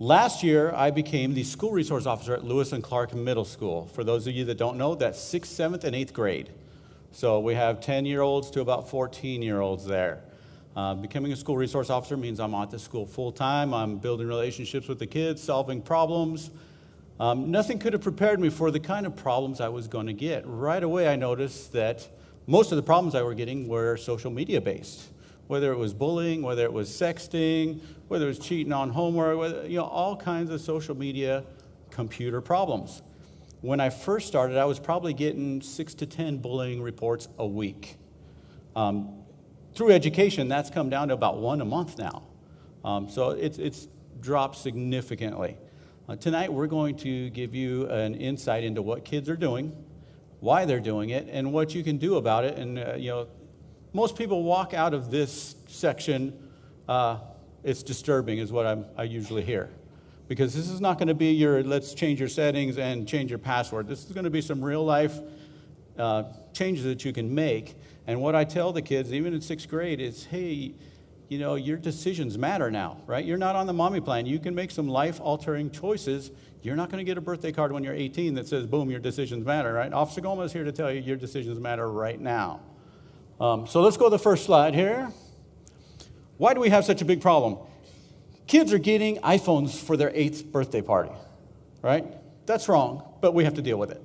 Last year, I became the school resource officer at Lewis and Clark Middle School. For those of you that don't know, that's 6th, 7th, and 8th grade. So we have 10-year-olds to about 14-year-olds there. Becoming a school resource officer means I'm at the school full-time. I'm building relationships with the kids, solving problems. Nothing could have prepared me for the kind of problems I was going to get. Right away, I noticed that most of the problems I were getting were social media based. Whether it was bullying, whether it was sexting, whether it was cheating on homework, all kinds of social media computer problems. When I first started, I was probably getting 6 to 10 bullying reports a week. Through education, that's come down to about 1 a month now. So it's dropped significantly. Tonight, we're going to give you an insight into what kids are doing, why they're doing it, and what you can do about it. And, most people walk out of this section, it's disturbing is what I usually hear. Because this is not going to be your, let's change your settings and change your password. This is going to be some real life changes that you can make. And what I tell the kids, even in 6th grade, is, hey, your decisions matter now, right? You're not on the mommy plan. You can make some life-altering choices. You're not going to get a birthday card when you're 18 that says, boom, your decisions matter, right? Officer Goma is here to tell you your decisions matter right now. So let's go to the first slide here. Why do we have such a big problem? Kids are getting iPhones for their 8th birthday party, right? That's wrong, but we have to deal with it.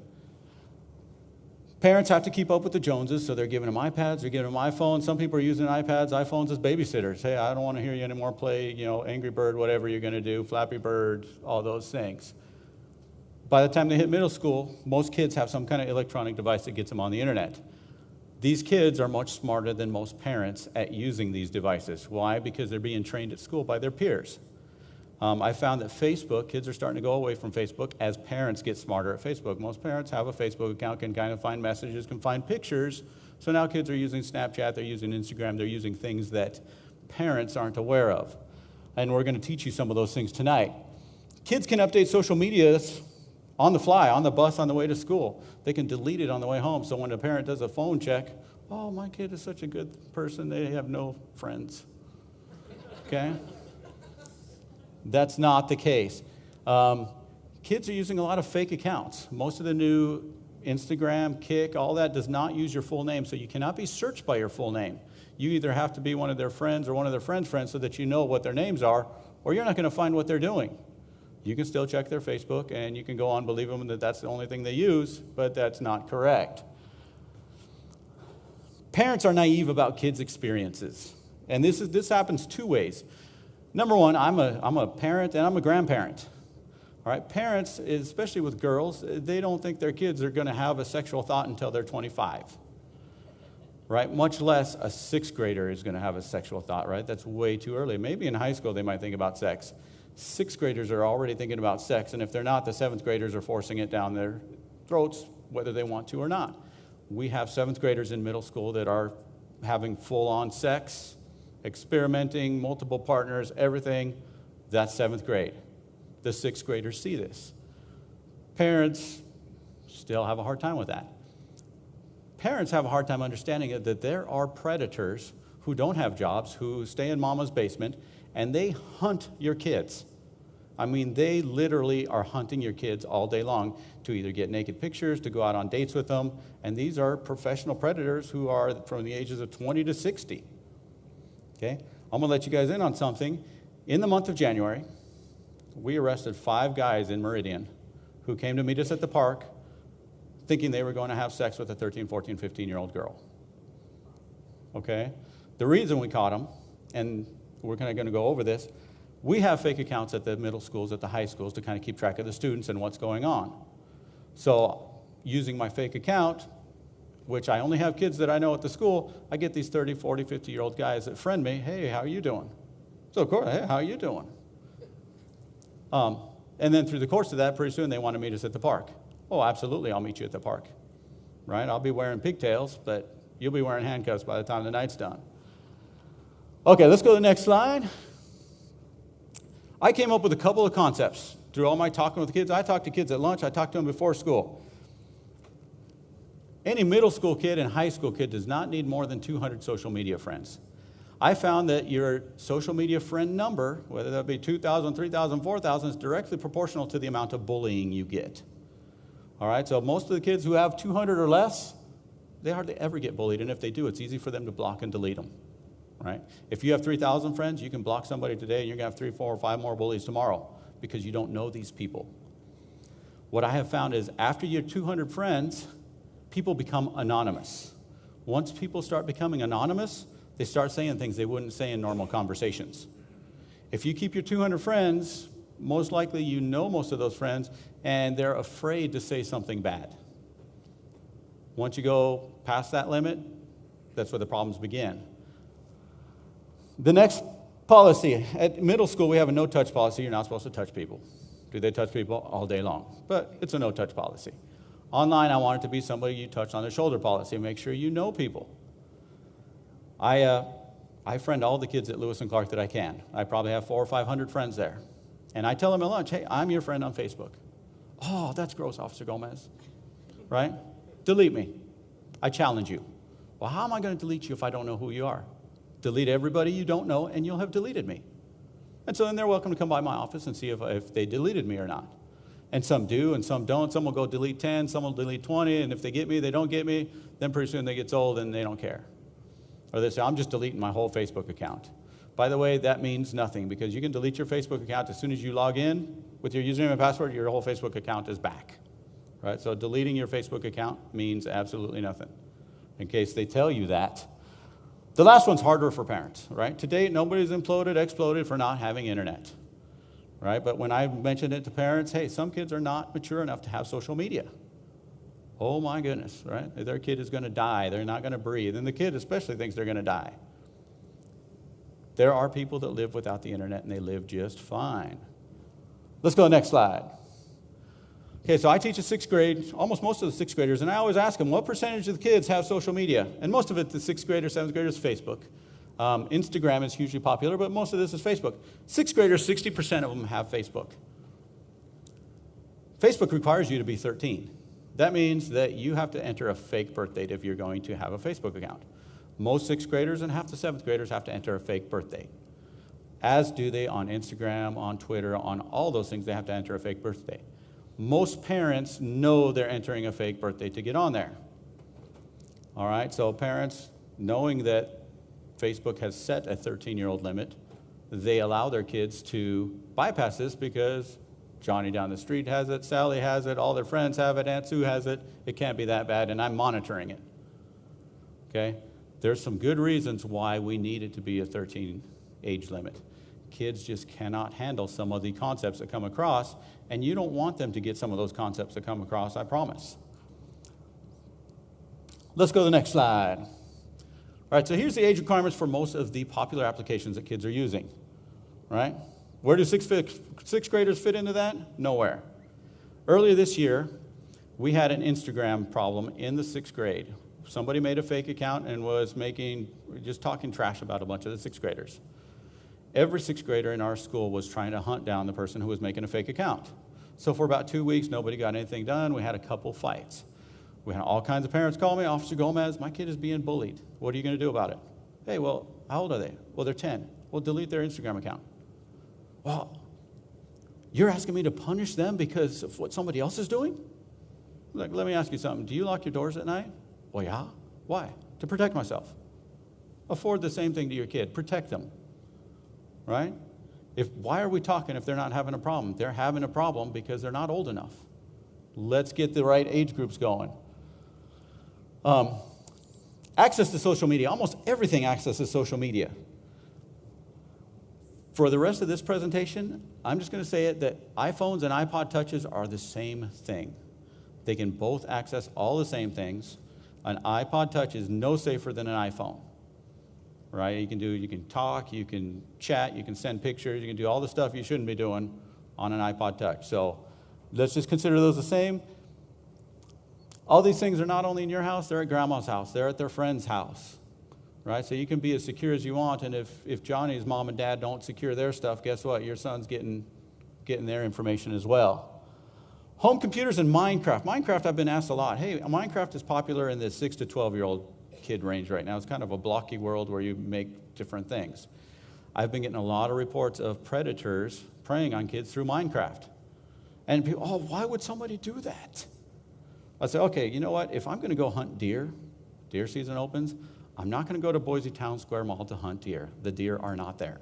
Parents have to keep up with the Joneses, so they're giving them iPads, they're giving them iPhones. Some people are using iPads, iPhones as babysitters. Hey, I don't want to hear you anymore play, Angry Bird, whatever you're going to do, Flappy Bird, all those things. By the time they hit middle school, most kids have some kind of electronic device that gets them on the internet. These kids are much smarter than most parents at using these devices. Why? Because they're being trained at school by their peers. I found that Facebook, kids are starting to go away from Facebook as parents get smarter at Facebook. Most parents have a Facebook account, can kind of find messages, can find pictures. So now kids are using Snapchat, they're using Instagram, they're using things that parents aren't aware of. And we're going to teach you some of those things tonight. Kids can update social media on the fly, on the bus, on the way to school. They can delete it on the way home. So when a parent does a phone check, oh, my kid is such a good person, they have no friends. Okay? That's not the case. Kids are using a lot of fake accounts. Most of the new Instagram, Kik, all that does not use your full name, so you cannot be searched by your full name. You either have to be one of their friends or one of their friends' friends so that you know what their names are, or you're not going to find what they're doing. You can still check their Facebook, and you can go on believe them that that's the only thing they use, but that's not correct. Parents are naive about kids' experiences, and this happens 2 ways. Number one, I'm a parent and I'm a grandparent. All right, parents, especially with girls, they don't think their kids are going to have a sexual thought until they're 25. Right? Much less a 6th grader is going to have a sexual thought, right? That's way too early. Maybe in high school they might think about sex. 6th graders are already thinking about sex, and if they're not, the 7th graders are forcing it down their throats, whether they want to or not. We have 7th graders in middle school that are having full-on sex, experimenting, multiple partners, everything. That's 7th grade. The 6th graders see this. Parents still have a hard time with that. Parents have a hard time understanding that there are predators who don't have jobs, who stay in mama's basement, and they hunt your kids. I mean, they literally are hunting your kids all day long to either get naked pictures, to go out on dates with them, and these are professional predators who are from the ages of 20 to 60. Okay? I'm going to let you guys in on something. In the month of January, we arrested 5 guys in Meridian who came to meet us at the park thinking they were going to have sex with a 13, 14, 15-year-old girl. Okay? The reason we caught them, and we're kind of going to go over this, we have fake accounts at the middle schools, at the high schools to kind of keep track of the students and what's going on. So using my fake account, which I only have kids that I know at the school, I get these 30, 40, 50-year-old guys that friend me. Hey, how are you doing? So, of course, hey, how are you doing? And then through the course of that, pretty soon they want to meet us at the park. Oh, absolutely, I'll meet you at the park. Right? I'll be wearing pigtails, but you'll be wearing handcuffs by the time the night's done. Okay, let's go to the next slide. I came up with a couple of concepts through all my talking with kids. I talk to kids at lunch. I talk to them before school. Any middle school kid and high school kid does not need more than 200 social media friends. I found that your social media friend number, whether that be 2,000, 3,000, 4,000, is directly proportional to the amount of bullying you get. All right, so most of the kids who have 200 or less, they hardly ever get bullied, and if they do, it's easy for them to block and delete them. Right? If you have 3,000 friends, you can block somebody today, and you're going to have 3, 4, or 5 more bullies tomorrow because you don't know these people. What I have found is after your 200 friends, people become anonymous. Once people start becoming anonymous, they start saying things they wouldn't say in normal conversations. If you keep your 200 friends, most likely you know most of those friends, and they're afraid to say something bad. Once you go past that limit, that's where the problems begin. The next policy, at middle school we have a no-touch policy. You're not supposed to touch people. Do they touch people? All day long. But it's a no-touch policy. Online, I want it to be somebody you touch on the shoulder policy. Make sure you know people. I friend all the kids at Lewis and Clark that I can. I probably have 400 or 500 friends there. And I tell them at lunch, hey, I'm your friend on Facebook. Oh, that's gross, Officer Gomez. Right? Delete me. I challenge you. Well, how am I going to delete you if I don't know who you are? Delete everybody you don't know, and you'll have deleted me. And so then they're welcome to come by my office and see if they deleted me or not. And some do, and some don't. Some will go delete 10, some will delete 20, and if they get me, they don't get me. Then pretty soon they get old and they don't care. Or they say, I'm just deleting my whole Facebook account. By the way, that means nothing, because you can delete your Facebook account as soon as you log in with your username and password, your whole Facebook account is back. Right? So deleting your Facebook account means absolutely nothing, in case they tell you that. The last one's harder for parents, right? To date, nobody's exploded for not having internet, right? But when I mentioned it to parents, hey, some kids are not mature enough to have social media. Oh my goodness, right? Their kid is going to die. They're not going to breathe. And the kid especially thinks they're going to die. There are people that live without the internet, and they live just fine. Let's go to the next slide. Okay, so I teach a 6th grade, almost most of the 6th graders, and I always ask them, what percentage of the kids have social media? And most of it, the 6th graders, 7th graders, Facebook. Instagram is hugely popular, but most of this is Facebook. 6th graders, 60% of them have Facebook. Facebook requires you to be 13. That means that you have to enter a fake birth date if you're going to have a Facebook account. Most 6th graders and half the 7th graders have to enter a fake birth date. As do they on Instagram, on Twitter, on all those things, they have to enter a fake birth date. Most parents know they're entering a fake birthday to get on there. All right, so parents, knowing that Facebook has set a 13-year-old limit, they allow their kids to bypass this because Johnny down the street has it, Sally has it, all their friends have it, Aunt Sue has it. It can't be that bad, and I'm monitoring it. Okay? There's some good reasons why we need it to be a 13 age limit. Kids just cannot handle some of the concepts that come across, and you don't want them to get some of those concepts that come across, I promise. Let's go to the next slide. All right, so here's the age requirements for most of the popular applications that kids are using. Right? Where do sixth graders fit into that? Nowhere. Earlier this year, we had an Instagram problem in the 6th grade. Somebody made a fake account and was just talking trash about a bunch of the 6th graders. Every 6th grader in our school was trying to hunt down the person who was making a fake account. So for about 2 weeks, nobody got anything done. We had a couple fights. We had all kinds of parents call me, Officer Gomez, my kid is being bullied. What are you going to do about it? Hey, well, how old are they? Well, they're 10. Well, delete their Instagram account. Well, you're asking me to punish them because of what somebody else is doing? Like, let me ask you something. Do you lock your doors at night? Well, yeah. Why? To protect myself. Afford the same thing to your kid. Protect them. Right? Why are we talking if they're not having a problem? They're having a problem because they're not old enough. Let's get the right age groups going. Access to social media. Almost everything accesses social media. For the rest of this presentation, I'm just going to say it that iPhones and iPod Touches are the same thing. They can both access all the same things. An iPod Touch is no safer than an iPhone. Right? You can talk, you can chat, you can send pictures, you can do all the stuff you shouldn't be doing on an iPod Touch. So let's just consider those the same. All these things are not only in your house, they're at grandma's house, they're at their friend's house. Right? So you can be as secure as you want, and if Johnny's mom and dad don't secure their stuff, guess what? Your son's getting their information as well. Home computers and Minecraft. Minecraft, I've been asked a lot. Hey, Minecraft is popular in the 6 to 12-year-old kid range right now. It's kind of a blocky world where you make different things. I've been getting a lot of reports of predators preying on kids through Minecraft. And people, oh, why would somebody do that? I say, okay, you know what? If I'm going to go hunt deer season opens, I'm not going to go to Boise Town Square Mall to hunt deer. The deer are not there.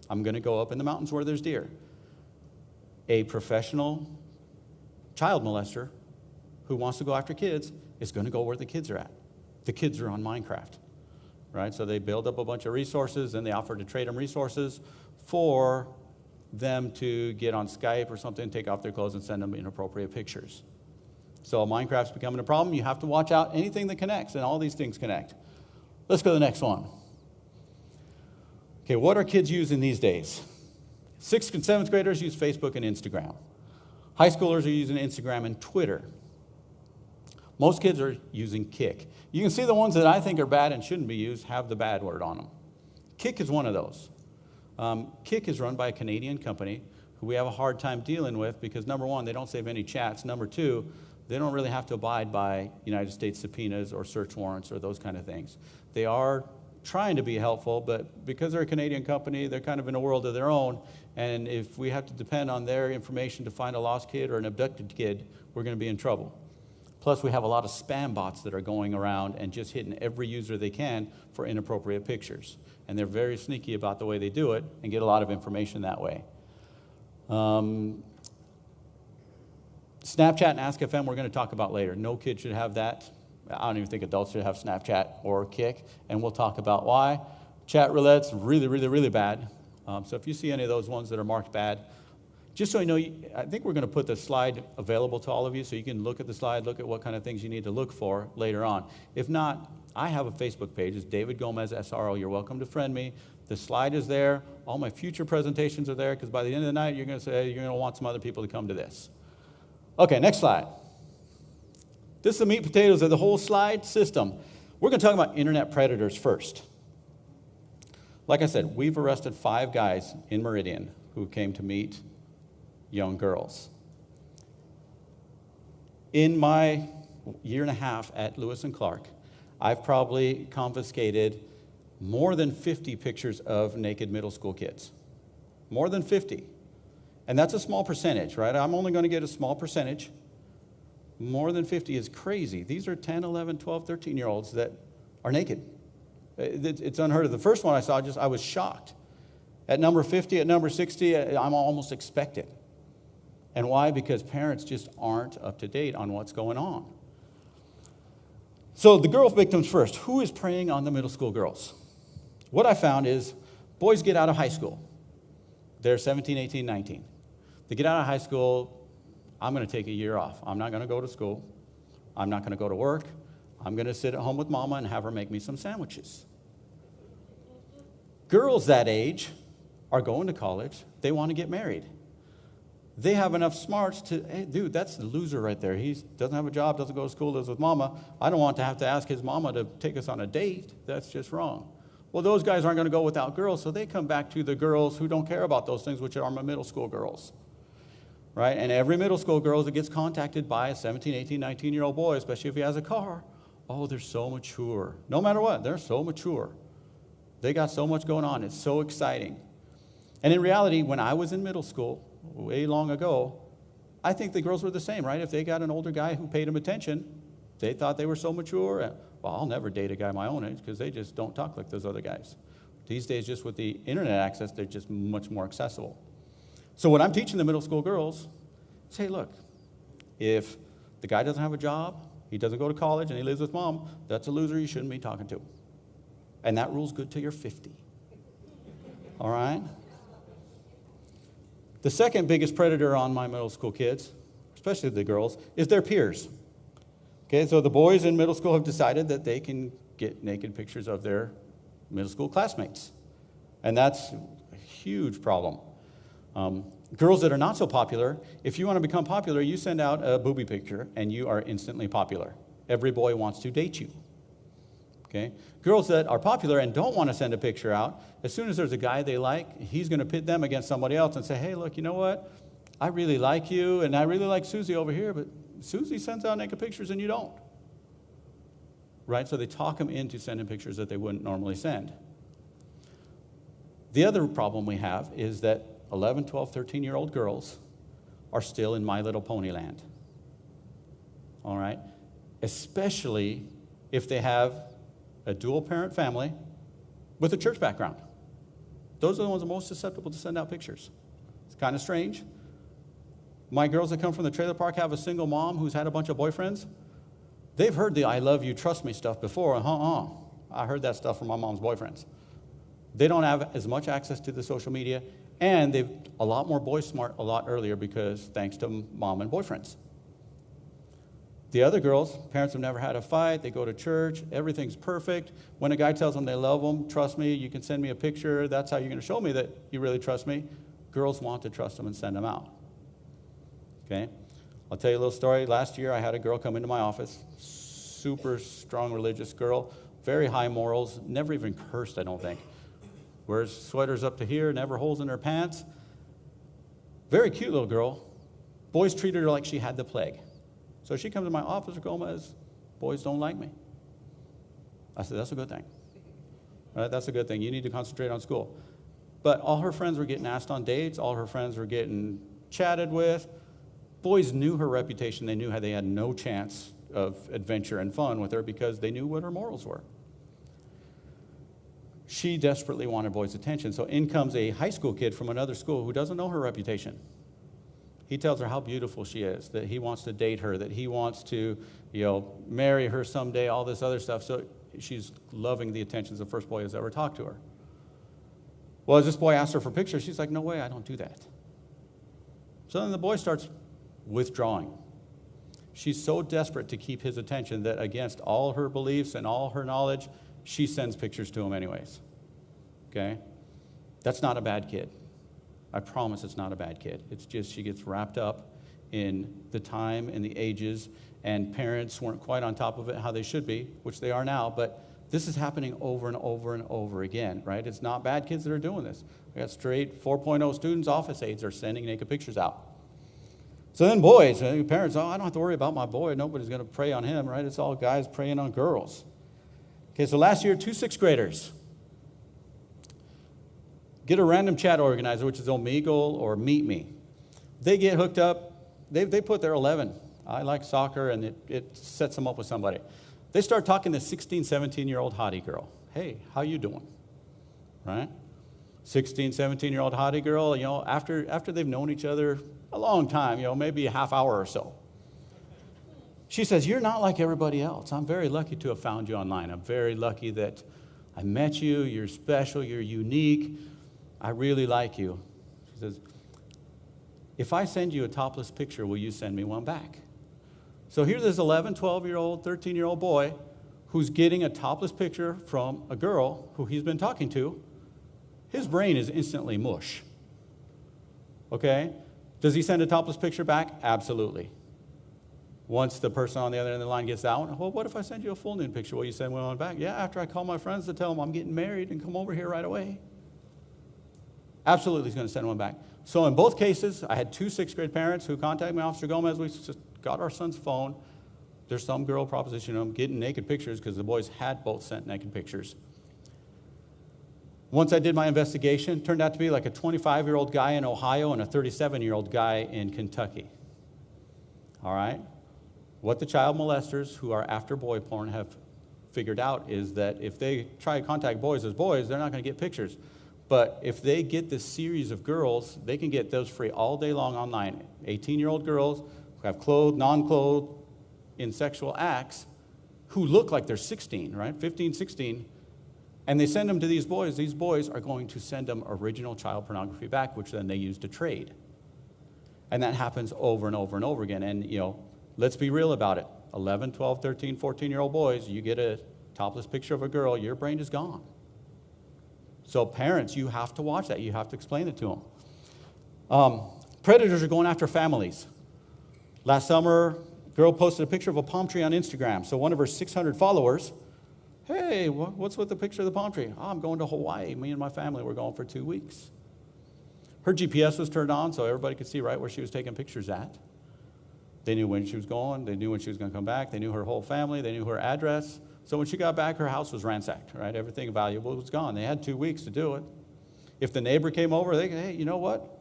I'm going to go up in the mountains where there's deer. A professional child molester who wants to go after kids is going to go where the kids are at. The kids are on Minecraft, right? So they build up a bunch of resources, and they offer to trade them resources for them to get on Skype or something, take off their clothes, and send them inappropriate pictures. So Minecraft's becoming a problem. You have to watch out anything that connects, and all these things connect. Let's go to the next one. Okay, what are kids using these days? 6th and 7th graders use Facebook and Instagram. High schoolers are using Instagram and Twitter. Most kids are using Kik. You can see the ones that I think are bad and shouldn't be used have the bad word on them. Kik is one of those. Kik is run by a Canadian company who we have a hard time dealing with because, number one, they don't save any chats. Number two, they don't really have to abide by United States subpoenas or search warrants or those kind of things. They are trying to be helpful, but because they're a Canadian company, they're kind of in a world of their own. And if we have to depend on their information to find a lost kid or an abducted kid, we're going to be in trouble. Plus, we have a lot of spam bots that are going around and just hitting every user they can for inappropriate pictures. And they're very sneaky about the way they do it and get a lot of information that way. Snapchat and Ask.fm we're going to talk about later. No kid should have that. I don't even think adults should have Snapchat or Kik, and we'll talk about why. Chat roulette's really, really, really bad. So if you see any of those ones that are marked bad, just so you know, I think we're going to put the slide available to all of you so you can look at the slide, look at what kind of things you need to look for later on. If not, I have a Facebook page. It's David Gomez, SRO. You're welcome to friend me. The slide is there. All my future presentations are there because by the end of the night, you're going to say you're going to want some other people to come to this. Okay, next slide. This is the meat and potatoes of the whole slide system. We're going to talk about internet predators first. Like I said, we've arrested 5 guys in Meridian who came to meet young girls. In my year and a half at Lewis and Clark, I've probably confiscated more than 50 pictures of naked middle school kids. More than 50. And that's a small percentage, right? I'm only going to get a small percentage. More than 50 is crazy. These are 10, 11, 12, 13-year-olds that are naked. It's unheard of. The first one I saw, I was shocked. At number 50, at number 60, I'm almost expected. And why? Because parents just aren't up to date on what's going on. So the girl victims first. Who is preying on the middle school girls? What I found is boys get out of high school. They're 17, 18, 19. They get out of high school, I'm going to take a year off. I'm not going to go to school. I'm not going to go to work. I'm going to sit at home with mama and have her make me some sandwiches. Girls that age are going to college. They want to get married. They have enough smarts to, hey, dude, that's the loser right there. He doesn't have a job, doesn't go to school, lives with mama. I don't want to have to ask his mama to take us on a date. That's just wrong. Well, those guys aren't going to go without girls, so they come back to the girls who don't care about those things, which are my middle school girls. Right? And every middle school girl that gets contacted by a 17, 18, 19-year-old boy, especially if he has a car, oh, they're so mature. No matter what, they're so mature. They got so much going on. It's so exciting. And in reality, when I was in middle school, way long ago, I think the girls were the same, right? If they got an older guy who paid them attention, they thought they were so mature. Well, I'll never date a guy my own age because they just don't talk like those other guys. These days, just with the internet access, they're just much more accessible. So what I'm teaching the middle school girls is, hey, look, if the guy doesn't have a job, he doesn't go to college, and he lives with mom, that's a loser you shouldn't be talking to. And that rule's good till you're 50. All right? The second biggest predator on my middle school kids, especially the girls, is their peers. Okay, so the boys in middle school have decided that they can get naked pictures of their middle school classmates. And that's a huge problem. Girls that are not so popular, if you want to become popular, you send out a booby picture and you are instantly popular. Every boy wants to date you. Okay? Girls that are popular and don't want to send a picture out, as soon as there's a guy they like, he's going to pit them against somebody else and say, hey, look, you know what? I really like you, and I really like Susie over here, but Susie sends out naked pictures and you don't. right? So they talk them into sending pictures that they wouldn't normally send. The other problem we have is that 11, 12, 13-year-old girls are still in My Little Pony land, all right? Especially if they have a dual-parent family with a church background. Those are the ones that are most susceptible to send out pictures. It's kind of strange. My girls that come from the trailer park have a single mom who's had a bunch of boyfriends. They've heard the I love you, trust me stuff before. I heard that stuff from my mom's boyfriends. They don't have as much access to the social media, and they've a lot more boy smart a lot earlier because thanks to mom and boyfriends. The other girls, parents have never had a fight. They go to church. Everything's perfect. When a guy tells them they love them, trust me, you can send me a picture. That's how you're going to show me that you really trust me. Girls want to trust them and send them out. Okay? I'll tell you a little story. Last year, I had a girl come into my office, super strong religious girl, very high morals, never even cursed, I don't think. Wears sweaters up to here, never holes in her pants. Very cute little girl. Boys treated her like she had the plague. So she comes to my office, Gomez, boys don't like me. I said, that's a good thing. Right? That's a good thing. You need to concentrate on school. But all her friends were getting asked on dates. All her friends were getting chatted with. Boys knew her reputation. They knew how they had no chance of adventure and fun with her because they knew what her morals were. She desperately wanted boys' attention. So in comes a high school kid from another school who doesn't know her reputation. He tells her how beautiful she is, that he wants to date her, that he wants to, marry her someday, all this other stuff. So she's loving the attentions the first boy has ever talked to her. Well, as this boy asked her for pictures, she's like, no way, I don't do that. So then the boy starts withdrawing. She's so desperate to keep his attention that against all her beliefs and all her knowledge, she sends pictures to him anyways. Okay? That's not a bad kid. I promise it's not a bad kid. It's just she gets wrapped up in the time and the ages, and parents weren't quite on top of it how they should be, which they are now, but this is happening over and over and over again, right? It's not bad kids that are doing this. We got straight 4.0 students, office aides are sending naked pictures out. So then boys, parents, I don't have to worry about my boy. Nobody's going to prey on him, right? It's all guys preying on girls. Okay, so last year, 2 sixth graders get a random chat organizer, which is Omegle or Meet Me. They get hooked up. They put their 11. I like soccer, and it sets them up with somebody. They start talking to 16, 17-year-old hottie girl. Hey, how you doing? Right? 16, 17-year-old hottie girl, after they've known each other a long time, maybe a half hour or so. She says, you're not like everybody else. I'm very lucky to have found you online. I'm very lucky that I met you. You're special. You're unique. I really like you. She says, if I send you a topless picture, will you send me one back? So here's this 11, 12-year-old, 13-year-old boy who's getting a topless picture from a girl who he's been talking to. His brain is instantly mush. Okay? Does he send a topless picture back? Absolutely. Once the person on the other end of the line gets that one, well, what if I send you a full nude picture? Will you send one back? Yeah, after I call my friends to tell them I'm getting married and come over here right away. Absolutely, he's going to send one back. So in both cases, I had 2 sixth grade parents who contacted me, Officer Gomez. We just got our son's phone. There's some girl propositioning him, getting naked pictures because the boys had both sent naked pictures. Once I did my investigation, it turned out to be like a 25-year-old guy in Ohio and a 37-year-old guy in Kentucky. All right? What the child molesters who are after boy porn have figured out is that if they try to contact boys as boys, they're not going to get pictures. But if they get this series of girls, they can get those free all day long online. 18-year-old girls who have clothed, non-clothed, in sexual acts, who look like they're 16, right? 15, 16. And they send them to these boys. These boys are going to send them original child pornography back, which then they use to trade. And that happens over and over and over again. And, let's be real about it. 11, 12, 13, 14-year-old boys, you get a topless picture of a girl, your brain is gone. So parents, you have to watch that. You have to explain it to them. Predators are going after families. Last summer, a girl posted a picture of a palm tree on Instagram. So one of her 600 followers, hey, what's with the picture of the palm tree? Oh, I'm going to Hawaii. Me and my family, we're going for 2 weeks. Her GPS was turned on so everybody could see right where she was taking pictures at. They knew when she was going. They knew when she was going to come back. They knew her whole family. They knew her address. So when she got back, her house was ransacked, right? Everything valuable was gone. They had 2 weeks to do it. If the neighbor came over, they could, hey, you know what?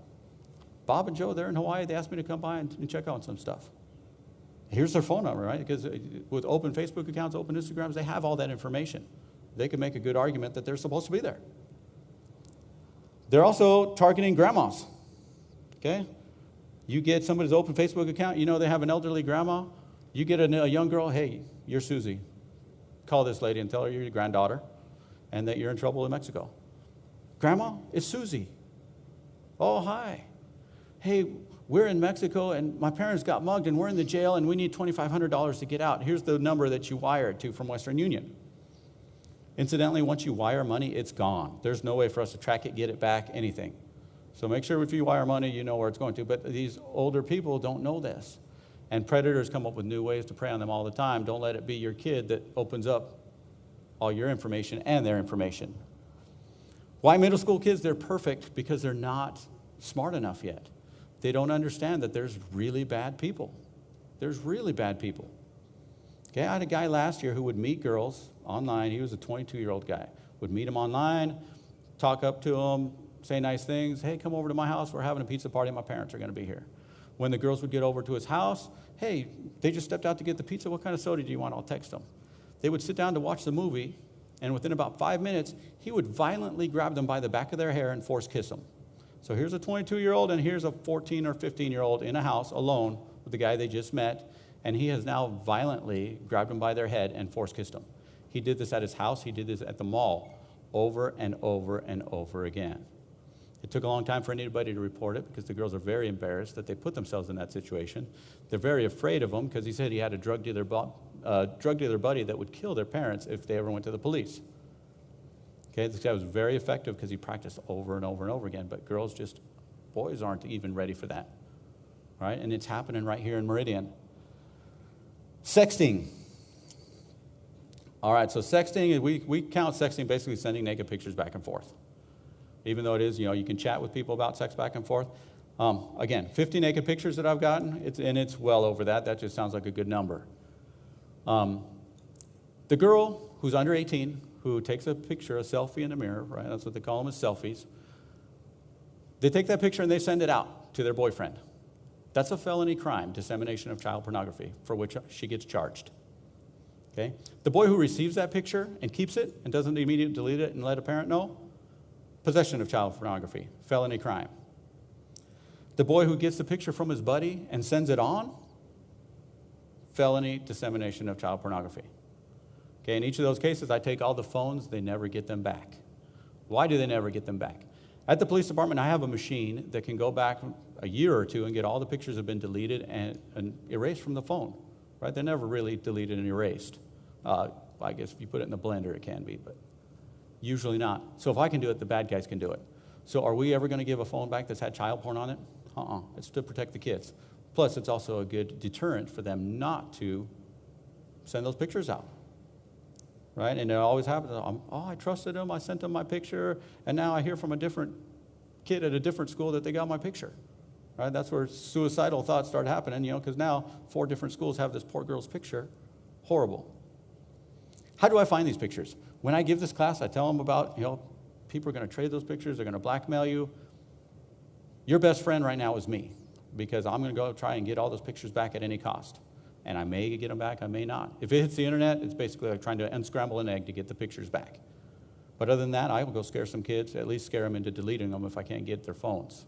Bob and Joe, they're in Hawaii. They asked me to come by and check out some stuff. Here's their phone number, right? Because with open Facebook accounts, open Instagrams, they have all that information. They can make a good argument that they're supposed to be there. They're also targeting grandmas, okay? You get somebody's open Facebook account, you know they have an elderly grandma. You get a young girl, hey, you're Susie. Call this lady and tell her you're your granddaughter and that you're in trouble in Mexico. Grandma, it's Susie. Oh, hi. Hey, we're in Mexico and my parents got mugged and we're in the jail and we need $2,500 to get out. Here's the number that you wired to from Western Union. Incidentally, once you wire money, it's gone. There's no way for us to track it, get it back, anything. So make sure if you wire money, you know where it's going to. But these older people don't know this. And predators come up with new ways to prey on them all the time. Don't let it be your kid that opens up all your information and their information. Why middle school kids? They're perfect because they're not smart enough yet. They don't understand that there's really bad people. There's really bad people. Okay, I had a guy last year who would meet girls online. He was a 22-year-old guy. Would meet them online, talk up to them, say nice things. Hey, come over to my house. We're having a pizza party. My parents are going to be here. When the girls would get over to his house, hey, they just stepped out to get the pizza. What kind of soda do you want? I'll text them. They would sit down to watch the movie, and within about 5 minutes, he would violently grab them by the back of their hair and force kiss them. So here's a 22-year-old, and here's a 14 or 15-year-old in a house alone with the guy they just met, and he has now violently grabbed them by their head and force kissed them. He did this at his house. He did this at the mall over and over and over again. It took a long time for anybody to report it because the girls are very embarrassed that they put themselves in that situation. They're very afraid of him because he said he had a drug dealer buddy that would kill their parents if they ever went to the police. Okay, this guy was very effective because he practiced over and over and over again, but boys aren't even ready for that, right? And it's happening right here in Meridian. Sexting. All right, so sexting, we count sexting basically sending naked pictures back and forth. Even though it is, you can chat with people about sex back and forth. Again, 50 naked pictures that I've gotten, it's well over that. That just sounds like a good number. The girl who's under 18, who takes a picture, a selfie in the mirror, right? That's what they call them, is selfies. They take that picture and they send it out to their boyfriend. That's a felony crime, dissemination of child pornography, for which she gets charged. Okay? The boy who receives that picture and keeps it and doesn't immediately delete it and let a parent know, possession of child pornography, felony crime. The boy who gets the picture from his buddy and sends it on, felony dissemination of child pornography. Okay, in each of those cases, I take all the phones, they never get them back. Why do they never get them back? At the police department, I have a machine that can go back a year or two and get all the pictures that have been deleted and erased from the phone, right? They're never really deleted and erased. I guess if you put it in the blender, it can be, but usually not. So if I can do it, the bad guys can do it. So are we ever going to give a phone back that's had child porn on it? It's to protect the kids. Plus, it's also a good deterrent for them not to send those pictures out. Right? And it always happens. I trusted him. I sent him my picture. And now I hear from a different kid at a different school that they got my picture. Right? That's where suicidal thoughts start happening, because now 4 different schools have this poor girl's picture. Horrible. How do I find these pictures? When I give this class, I tell them about, people are going to trade those pictures. They're going to blackmail you. Your best friend right now is me, because I'm going to go try and get all those pictures back at any cost. And I may get them back, I may not. If it hits the internet, it's basically like trying to unscramble an egg to get the pictures back. But other than that, I will go scare some kids, at least scare them into deleting them if I can't get their phones.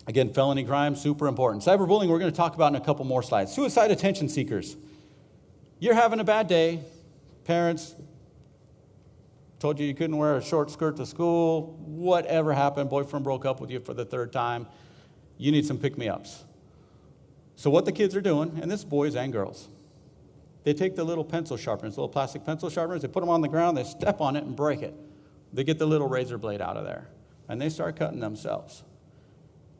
Again, felony crime, super important. Cyberbullying, we're going to talk about in a couple more slides. Suicide attention seekers. You're having a bad day. Parents told you couldn't wear a short skirt to school. Whatever happened, boyfriend broke up with you for the 3rd time. You need some pick-me-ups. So what the kids are doing, and this is boys and girls, they take the little pencil sharpeners, little plastic pencil sharpeners, they put them on the ground, they step on it and break it. They get the little razor blade out of there, and they start cutting themselves.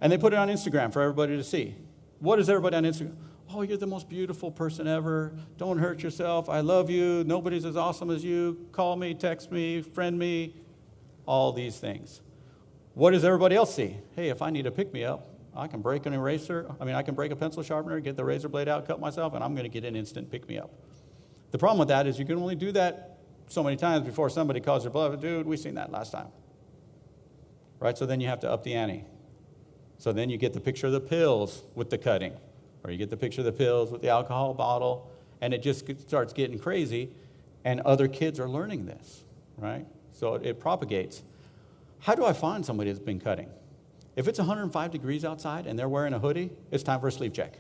And they put it on Instagram for everybody to see. What is everybody on Instagram? Oh, you're the most beautiful person ever. Don't hurt yourself. I love you. Nobody's as awesome as you. Call me, text me, friend me. All these things. What does everybody else see? Hey, if I need a pick-me-up, I can break an eraser. I can break a pencil sharpener, get the razor blade out, cut myself, and I'm going to get an instant pick-me-up. The problem with that is you can only do that so many times before somebody calls your bluff. Dude, we seen that last time. Right? So then you have to up the ante. So then you get the picture of the pills with the cutting, or you get the picture of the pills with the alcohol bottle, and it just starts getting crazy, and other kids are learning this, right? So it propagates. How do I find somebody that's been cutting? If it's 105 degrees outside and they're wearing a hoodie, it's time for a sleeve check.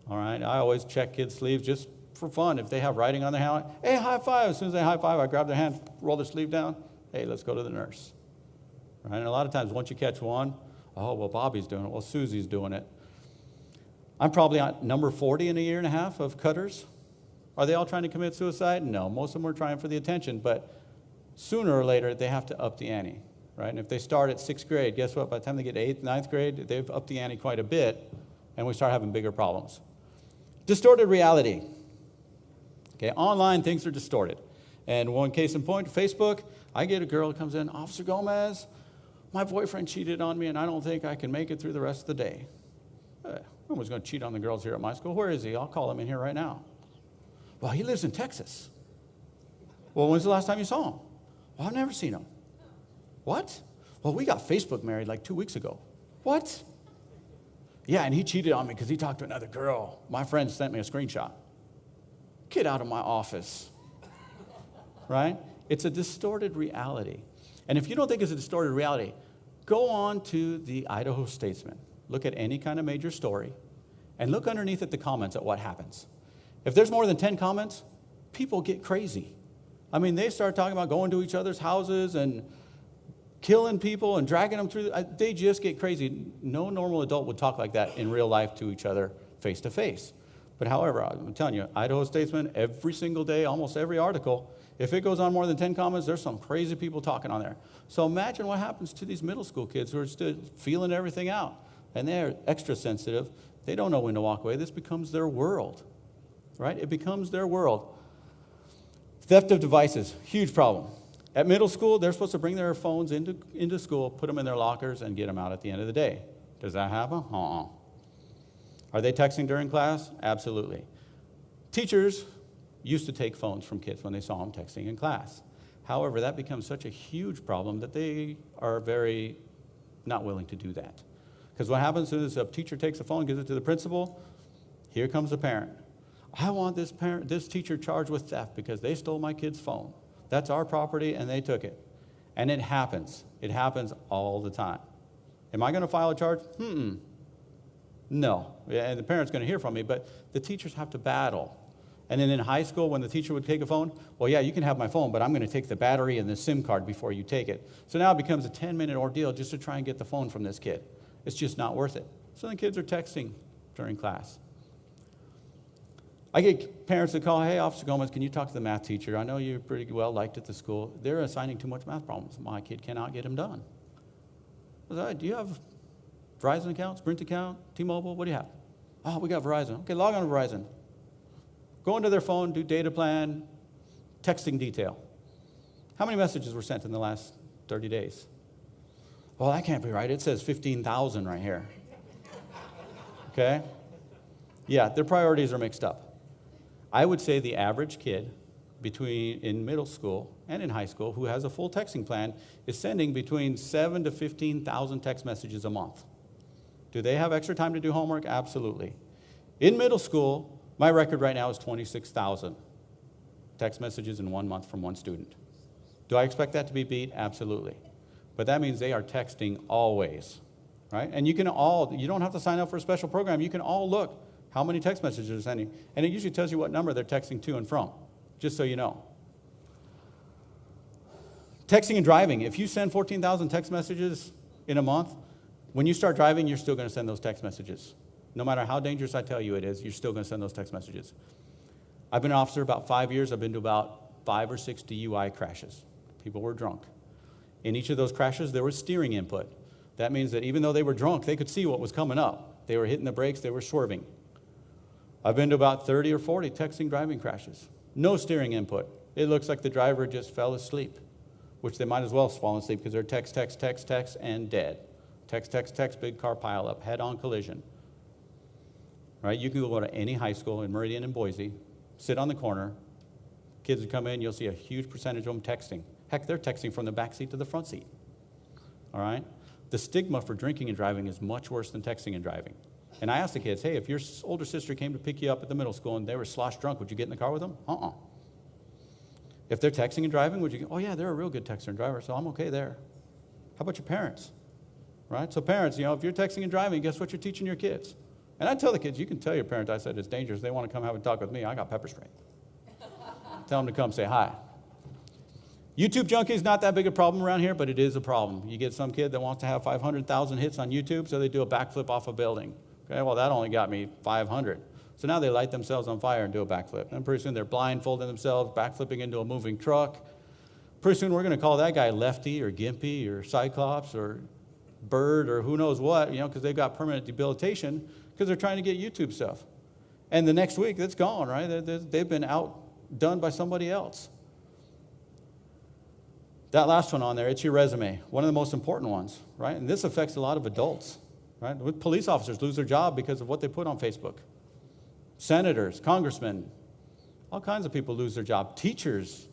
All right, I always check kids' sleeves just for fun. If they have writing on their hand, hey, high five. As soon as they high five, I grab their hand, roll their sleeve down. Hey, let's go to the nurse. Right? And a lot of times, once you catch one, oh, well, Bobby's doing it. Well, Susie's doing it. I'm probably on number 40 in a year and a half of cutters. Are they all trying to commit suicide? No, most of them are trying for the attention, but sooner or later, they have to up the ante, right? And if they start at 6th grade, guess what? By the time they get 8th, 9th grade, they've upped the ante quite a bit, and we start having bigger problems. Distorted reality. Okay, online, things are distorted. And one case in point, Facebook, I get a girl who comes in, Officer Gomez, my boyfriend cheated on me, and I don't think I can make it through the rest of the day. No one's going to cheat on the girls here at my school. Where is he? I'll call him in here right now. Well, he lives in Texas. Well, when's the last time you saw him? Well, I've never seen him. What? Well, we got Facebook married like 2 weeks ago. What? Yeah, and he cheated on me because he talked to another girl. My friend sent me a screenshot. Get out of my office. Right? It's a distorted reality. And if you don't think it's a distorted reality, go on to the Idaho Statesman. Look at any kind of major story and look underneath at the comments at what happens. If there's more than 10 comments, people get crazy. They start talking about going to each other's houses and killing people and dragging them through. They just get crazy. No normal adult would talk like that in real life to each other face to face. But however, I'm telling you, Idaho Statesman, every single day, almost every article, if it goes on more than 10 comments, there's some crazy people talking on there. So imagine what happens to these middle school kids who are still feeling everything out. And they're extra sensitive. They don't know when to walk away. This becomes their world, right? It becomes their world. Theft of devices, huge problem. At middle school, they're supposed to bring their phones into school, put them in their lockers, and get them out at the end of the day. Does that happen? Are they texting during class? Absolutely. Teachers used to take phones from kids when they saw them texting in class. However, that becomes such a huge problem that they are very not willing to do that. Because what happens is a teacher takes a phone, gives it to the principal, here comes the parent. I want this teacher charged with theft because they stole my kid's phone. That's our property and they took it. And it happens. It happens all the time. Am I going to file a charge? No. And the parent's going to hear from me, but the teachers have to battle. And then in high school, when the teacher would take a phone, well, yeah, you can have my phone, but I'm going to take the battery and the SIM card before you take it. So now it becomes a 10-minute ordeal just to try and get the phone from this kid. It's just not worth it. So the kids are texting during class. I get parents that call, hey, Officer Gomez, can you talk to the math teacher? I know you're pretty well liked at the school. They're assigning too much math problems. My kid cannot get them done. I was like, do you have Verizon account, Sprint account, T-Mobile? What do you have? Oh, we got Verizon. Okay, log on to Verizon. Go into their phone, do data plan, texting detail. How many messages were sent in the last 30 days? Well, that can't be right. It says 15,000 right here. Okay? Yeah, their priorities are mixed up. I would say the average kid in middle school and in high school who has a full texting plan is sending between 7,000 to 15,000 text messages a month. Do they have extra time to do homework? Absolutely. In middle school, my record right now is 26,000 text messages in 1 month from one student. Do I expect that to be beat? Absolutely. But that means they are texting always, right? And you don't have to sign up for a special program. You can all look how many text messages they're sending. And it usually tells you what number they're texting to and from, just so you know. Texting and driving. If you send 14,000 text messages in a month, when you start driving, you're still going to send those text messages. No matter how dangerous I tell you it is, you're still going to send those text messages. I've been an officer about 5 years. I've been to about 5 or 6 DUI crashes. People were drunk. In each of those crashes, there was steering input. That means that even though they were drunk, they could see what was coming up. They were hitting the brakes. They were swerving. I've been to about 30 or 40 texting driving crashes. No steering input. It looks like the driver just fell asleep, which they might as well have fallen asleep because they're text, and dead. Text, text, text, big car pileup, head-on collision. Right? You can go to any high school in Meridian and Boise, sit on the corner, kids would come in, you'll see a huge percentage of them texting. Heck, they're texting from the back seat to the front seat. All right? The stigma for drinking and driving is much worse than texting and driving. And I asked the kids, hey, if your older sister came to pick you up at the middle school and they were slosh drunk, would you get in the car with them? If they're texting and driving, would you go, oh yeah, they're a real good texter and driver, so I'm okay there. How about your parents? Right? So parents, if you're texting and driving, guess what you're teaching your kids? And I tell the kids, you can tell your parent I said it's dangerous. They want to come have a talk with me. I got pepper spray. Tell them to come say hi. YouTube junkie is not that big a problem around here, but it is a problem. You get some kid that wants to have 500,000 hits on YouTube, so they do a backflip off a building. Okay, well, that only got me 500. So now they light themselves on fire and do a backflip. And pretty soon they're blindfolding themselves, backflipping into a moving truck. Pretty soon we're going to call that guy Lefty or Gimpy or Cyclops or Bird or who knows what, because they've got permanent debilitation because they're trying to get YouTube stuff. And the next week, it's gone, right? They've been outdone by somebody else. That last one on there, it's your resume, one of the most important ones, right? And this affects a lot of adults, right? Police officers lose their job because of what they put on Facebook. Senators, congressmen, all kinds of people lose their job. Teachers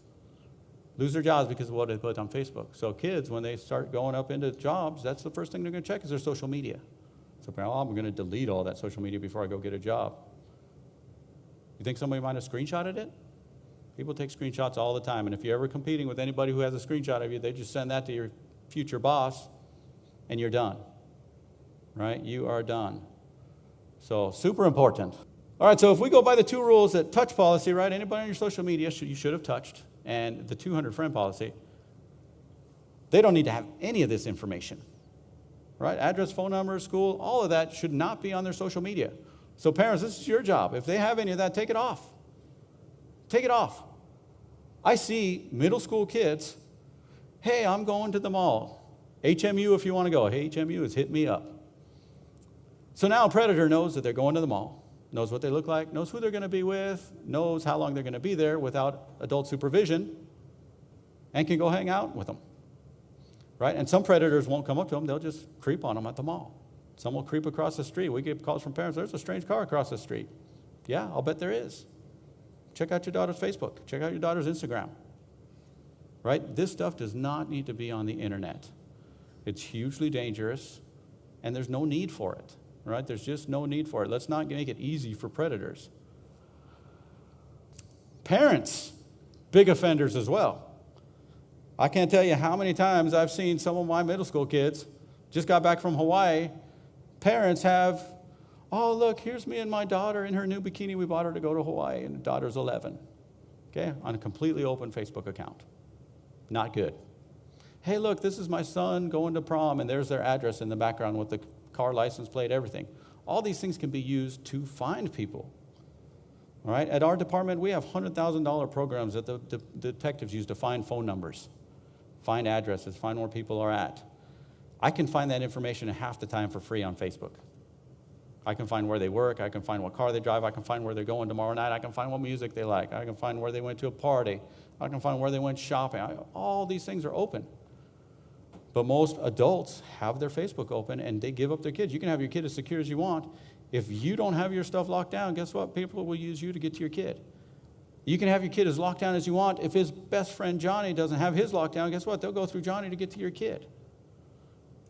lose their jobs because of what they put on Facebook. So kids, when they start going up into jobs, that's the first thing they're going to check is their social media. So I'm going to delete all that social media before I go get a job. You think somebody might have screenshotted it? People take screenshots all the time, and if you're ever competing with anybody who has a screenshot of you, they just send that to your future boss, and you're done, right? You are done. So super important. All right, so if we go by the two rules that touch policy, right, anybody on your social media you should have touched, and the 200 friend policy, they don't need to have any of this information, right? Address, phone number, school, all of that should not be on their social media. So parents, this is your job. If they have any of that, take it off. Take it off. I see middle school kids, hey, I'm going to the mall. HMU if you want to go. Hey, HMU is hit me up. So now a predator knows that they're going to the mall, knows what they look like, knows who they're going to be with, knows how long they're going to be there without adult supervision, and can go hang out with them. Right? And some predators won't come up to them. They'll just creep on them at the mall. Some will creep across the street. We get calls from parents, there's a strange car across the street. Yeah, I'll bet there is. Check out your daughter's Facebook. Check out your daughter's Instagram. Right? This stuff does not need to be on the internet. It's hugely dangerous, and there's no need for it. Right? There's just no need for it. Let's not make it easy for predators. Parents, big offenders as well. I can't tell you how many times I've seen some of my middle school kids, just got back from Hawaii, parents have, oh, look, here's me and my daughter in her new bikini. We bought her to go to Hawaii, and the daughter's 11. Okay, on a completely open Facebook account. Not good. Hey, look, this is my son going to prom, and there's their address in the background with the car license plate, everything. All these things can be used to find people. All right, at our department, we have $100,000 programs that the detectives use to find phone numbers, find addresses, find where people are at. I can find that information in half the time for free on Facebook. I can find where they work. I can find what car they drive. I can find where they're going tomorrow night. I can find what music they like. I can find where they went to a party. I can find where they went shopping. All these things are open. But most adults have their Facebook open, and they give up their kids. You can have your kid as secure as you want. If you don't have your stuff locked down, guess what? People will use you to get to your kid. You can have your kid as locked down as you want. If his best friend Johnny doesn't have his locked down, guess what? They'll go through Johnny to get to your kid.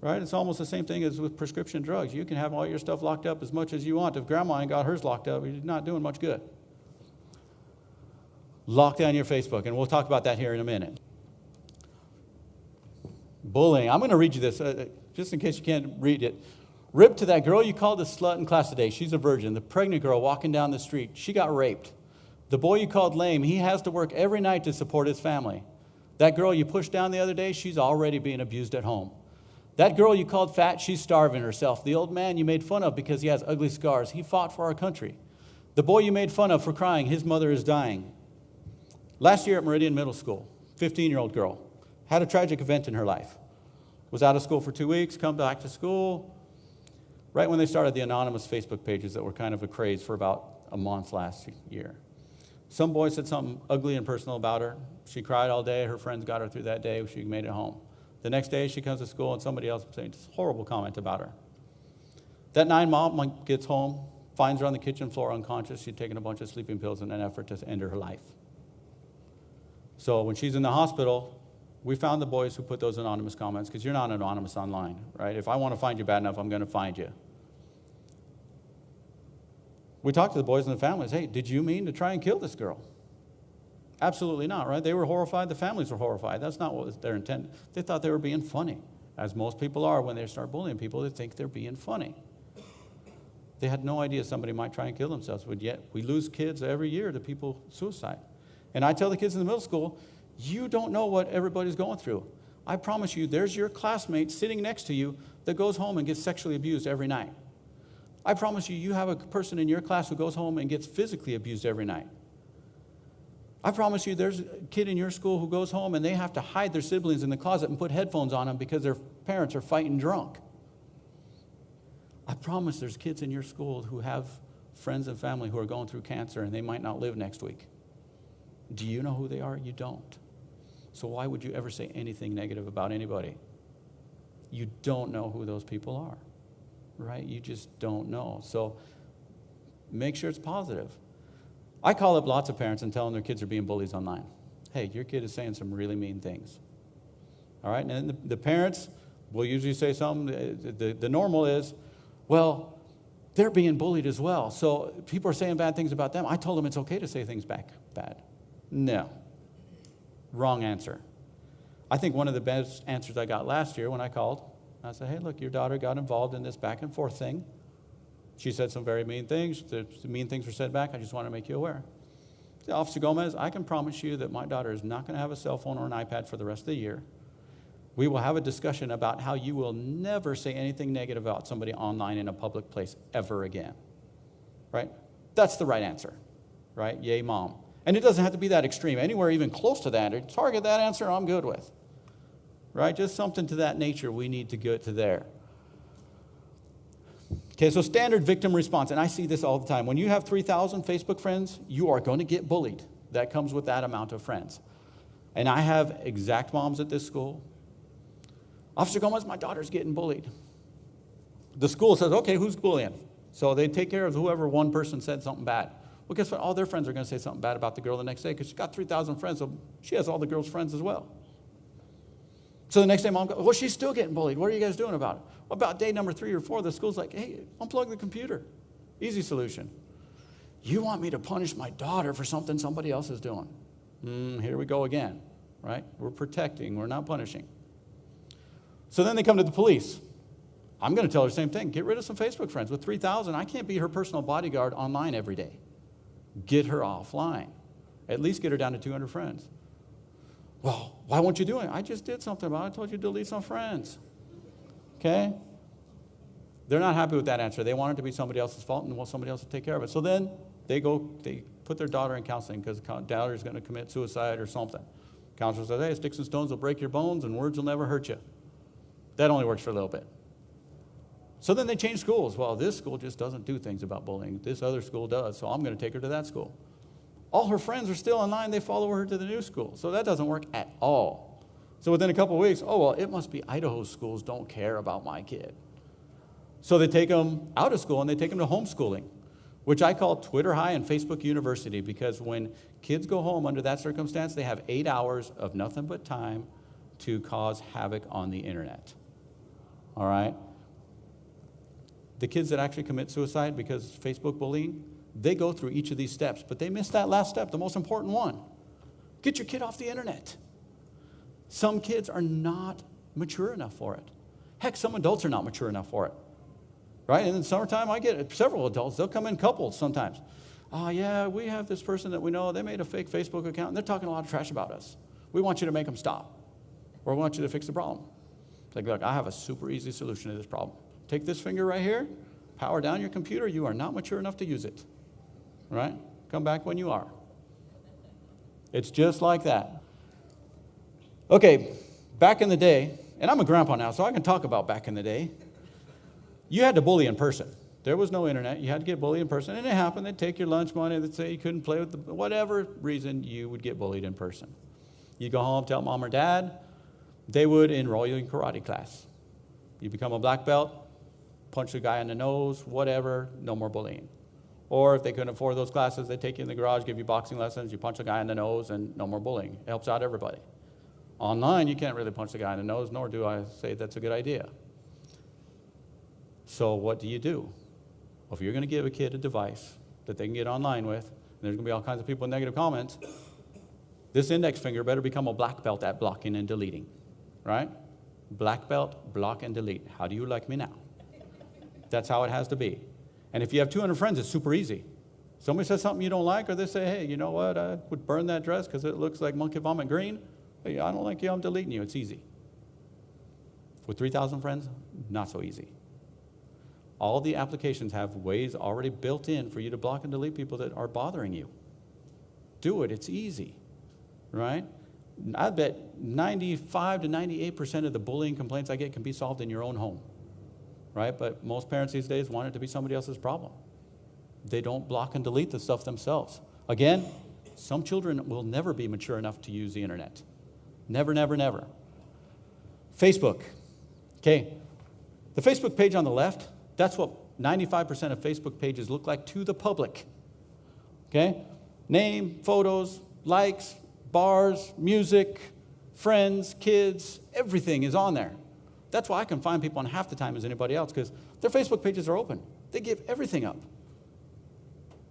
Right? It's almost the same thing as with prescription drugs. You can have all your stuff locked up as much as you want. If grandma ain't got hers locked up, you're not doing much good. Lock down your Facebook, and we'll talk about that here in a minute. Bullying. I'm going to read you this, just in case you can't read it. Rip to that girl you called a slut in class today. She's a virgin. The pregnant girl walking down the street. She got raped. The boy you called lame, he has to work every night to support his family. That girl you pushed down the other day, she's already being abused at home. That girl you called fat, she's starving herself. The old man you made fun of because he has ugly scars, he fought for our country. The boy you made fun of for crying, his mother is dying. Last year at Meridian Middle School, 15-year-old girl, had a tragic event in her life. Was out of school for 2 weeks, come back to school. Right when they started the anonymous Facebook pages that were kind of a craze for about a month last year. Some boy said something ugly and personal about her. She cried all day. Her friends got her through that day. She made it home. The next day she comes to school and somebody else saying this horrible comment about her. That night, mom gets home, finds her on the kitchen floor unconscious. She'd taken a bunch of sleeping pills in an effort to end her life. So when she's in the hospital, we found the boys who put those anonymous comments, because you're not anonymous online, right? If I want to find you bad enough, I'm going to find you. We talked to the boys and the families. Hey, did you mean to try and kill this girl? Absolutely not, right? They were horrified. The families were horrified. That's not what was their intent. They thought they were being funny, as most people are when they start bullying people. They think they're being funny. They had no idea somebody might try and kill themselves, but yet we lose kids every year to people suicide. And I tell the kids in the middle school, you don't know what everybody's going through. I promise you, there's your classmate sitting next to you that goes home and gets sexually abused every night. I promise you, you have a person in your class who goes home and gets physically abused every night. I promise you, there's a kid in your school who goes home and they have to hide their siblings in the closet and put headphones on them because their parents are fighting drunk. I promise there's kids in your school who have friends and family who are going through cancer and they might not live next week. Do you know who they are? You don't. So why would you ever say anything negative about anybody? You don't know who those people are, right? You just don't know. So make sure it's positive. I call up lots of parents and tell them their kids are being bullies online. Hey, your kid is saying some really mean things. All right, and the parents will usually say something. The normal is, well, they're being bullied as well. So people are saying bad things about them. I told them it's okay to say things back bad. No. Wrong answer. I think one of the best answers I got last year when I called, I said, hey, look, your daughter got involved in this back and forth thing. She said some very mean things. The mean things were said back. I just want to make you aware. Officer Gomez, I can promise you that my daughter is not going to have a cell phone or an iPad for the rest of the year. We will have a discussion about how you will never say anything negative about somebody online in a public place ever again. Right? That's the right answer. Right? Yay, Mom. And it doesn't have to be that extreme. Anywhere even close to that, target that answer, I'm good with. Right? Just something to that nature we need to get to there. Okay, so standard victim response, and I see this all the time. When you have 3,000 Facebook friends, you are going to get bullied. That comes with that amount of friends. And I have exact moms at this school. Officer Gomez, my daughter's getting bullied. The school says, okay, who's bullying? So they take care of whoever one person said something bad. Well, guess what? All their friends are going to say something bad about the girl the next day because she's got 3,000 friends, so she has all the girls' friends as well. So the next day, mom goes, well, she's still getting bullied. What are you guys doing about it? Well, about day number 3 or 4, the school's like, hey, unplug the computer. Easy solution. You want me to punish my daughter for something somebody else is doing? Here we go again, right? We're protecting. We're not punishing. So then they come to the police. I'm going to tell her the same thing. Get rid of some Facebook friends. With 3,000, I can't be her personal bodyguard online every day. Get her offline. At least get her down to 200 friends. Well, why won't you do it? I just did something about it. I told you to delete some friends. Okay? They're not happy with that answer. They want it to be somebody else's fault and want somebody else to take care of it. So then they put their daughter in counseling because the daughter is going to commit suicide or something. Counselor says, hey, sticks and stones will break your bones and words will never hurt you. That only works for a little bit. So then they change schools. Well, this school just doesn't do things about bullying. This other school does, so I'm going to take her to that school. All her friends are still online. They follow her to the new school. So that doesn't work at all. So within a couple of weeks, oh, well, it must be Idaho's schools don't care about my kid. So they take them out of school and they take them to homeschooling, which I call Twitter High and Facebook University, because when kids go home under that circumstance, they have 8 hours of nothing but time to cause havoc on the internet. All right? The kids that actually commit suicide because Facebook bullying, they go through each of these steps, but they miss that last step, the most important one. Get your kid off the internet. Some kids are not mature enough for it. Heck, some adults are not mature enough for it. Right? And in the summertime, I get several adults. They'll come in couples sometimes. Oh, yeah, we have this person that we know. They made a fake Facebook account, and they're talking a lot of trash about us. We want you to make them stop, or we want you to fix the problem. It's like, look, I have a super easy solution to this problem. Take this finger right here, power down your computer. You are not mature enough to use it. Right? Come back when you are. It's just like that. Okay, back in the day, and I'm a grandpa now, so I can talk about back in the day. You had to bully in person. There was no internet. You had to get bullied in person. And it happened. They'd take your lunch money. They'd say you couldn't play with whatever reason, you would get bullied in person. You go home, tell mom or dad. They would enroll you in karate class. You become a black belt, punch the guy in the nose, whatever, no more bullying. Or if they couldn't afford those classes, they take you in the garage, give you boxing lessons, you punch a guy in the nose, and no more bullying. It helps out everybody. Online, you can't really punch the guy in the nose, nor do I say that's a good idea. So what do? Well, if you're going to give a kid a device that they can get online with, and there's going to be all kinds of people with negative comments, this index finger better become a black belt at blocking and deleting, right? Black belt, block and delete. How do you like me now? That's how it has to be. And if you have 200 friends, it's super easy. Somebody says something you don't like, or they say, hey, you know what, I would burn that dress because it looks like monkey vomit green. Hey, I don't like you, I'm deleting you. It's easy. With 3,000 friends, not so easy. All the applications have ways already built in for you to block and delete people that are bothering you. Do it, it's easy, right? I bet 95 to 98% of the bullying complaints I get can be solved in your own home, right? But most parents these days want it to be somebody else's problem. They don't block and delete the stuff themselves. Again, some children will never be mature enough to use the internet. Never, never, never. Facebook, okay? The Facebook page on the left, that's what 95% of Facebook pages look like to the public, okay? Name, photos, likes, bars, music, friends, kids, everything is on there. That's why I can find people on half the time as anybody else, because their Facebook pages are open. They give everything up.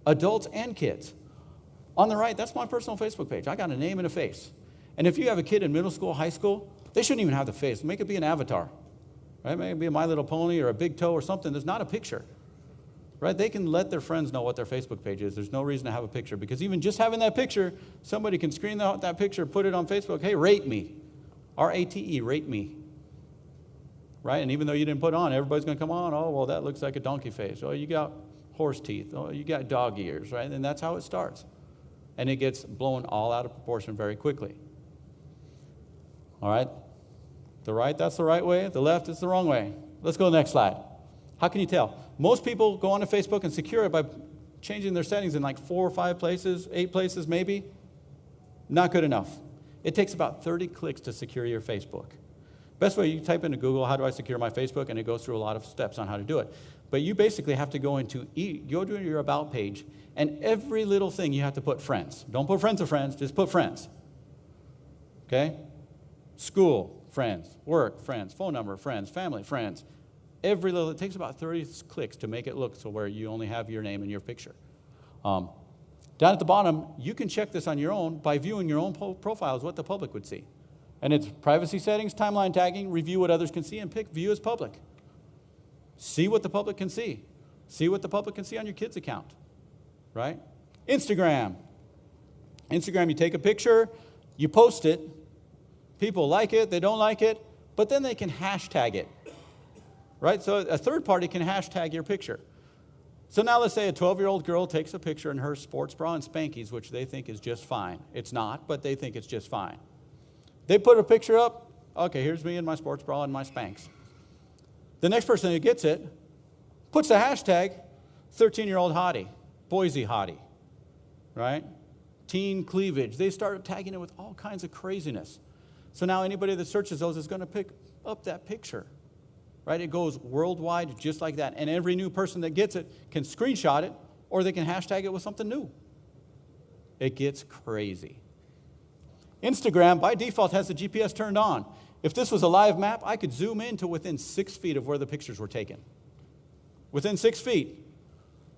Adults and kids. On the right, that's my personal Facebook page. I got a name and a face. And if you have a kid in middle school, high school, they shouldn't even have the face. Make it be an avatar, right? Make it be a My Little Pony or a big toe or something. There's not a picture, right? They can let their friends know what their Facebook page is. There's no reason to have a picture, because even just having that picture, somebody can screen out that picture, put it on Facebook. Hey, rate me. R-A-T-E, rate me. Right? And even though you didn't put on, everybody's going to come on. Oh, well, that looks like a donkey face. Oh, you got horse teeth. Oh, you got dog ears, right? And that's how it starts. And it gets blown all out of proportion very quickly. All right? The right, that's the right way. The left is the wrong way. Let's go to the next slide. How can you tell? Most people go onto Facebook and secure it by changing their settings in like 4 or 5 places, 8 places maybe. Not good enough. It takes about 30 clicks to secure your Facebook. Best way, you type into Google, how do I secure my Facebook? And it goes through a lot of steps on how to do it. But you basically have to go to your About page, and every little thing you have to put friends. Don't put friends of friends, just put friends. Okay? School, friends. Work, friends. Phone number, friends. Family, friends. Every little, it takes about 30 clicks to make it look so where you only have your name and your picture. Down at the bottom, you can check this on your own by viewing your own profiles, what the public would see. And it's privacy settings, timeline tagging, review what others can see, and pick view as public. See what the public can see. See what the public can see on your kid's account, right? Instagram. Instagram, you take a picture, you post it. People like it, they don't like it, but then they can hashtag it, right? So a third party can hashtag your picture. So now let's say a 12-year-old girl takes a picture in her sports bra and Spankies, which they think is just fine. It's not, but they think it's just fine. They put a picture up. Okay, here's me in my sports bra and my Spanks. The next person who gets it puts the hashtag 13-year-old hottie, Boise hottie, right? Teen cleavage. They start tagging it with all kinds of craziness. So now anybody that searches those is going to pick up that picture, right? It goes worldwide just like that. And every new person that gets it can screenshot it, or they can hashtag it with something new. It gets crazy. Instagram, by default, has the GPS turned on. If this was a live map, I could zoom in to within 6 feet of where the pictures were taken. Within 6 feet.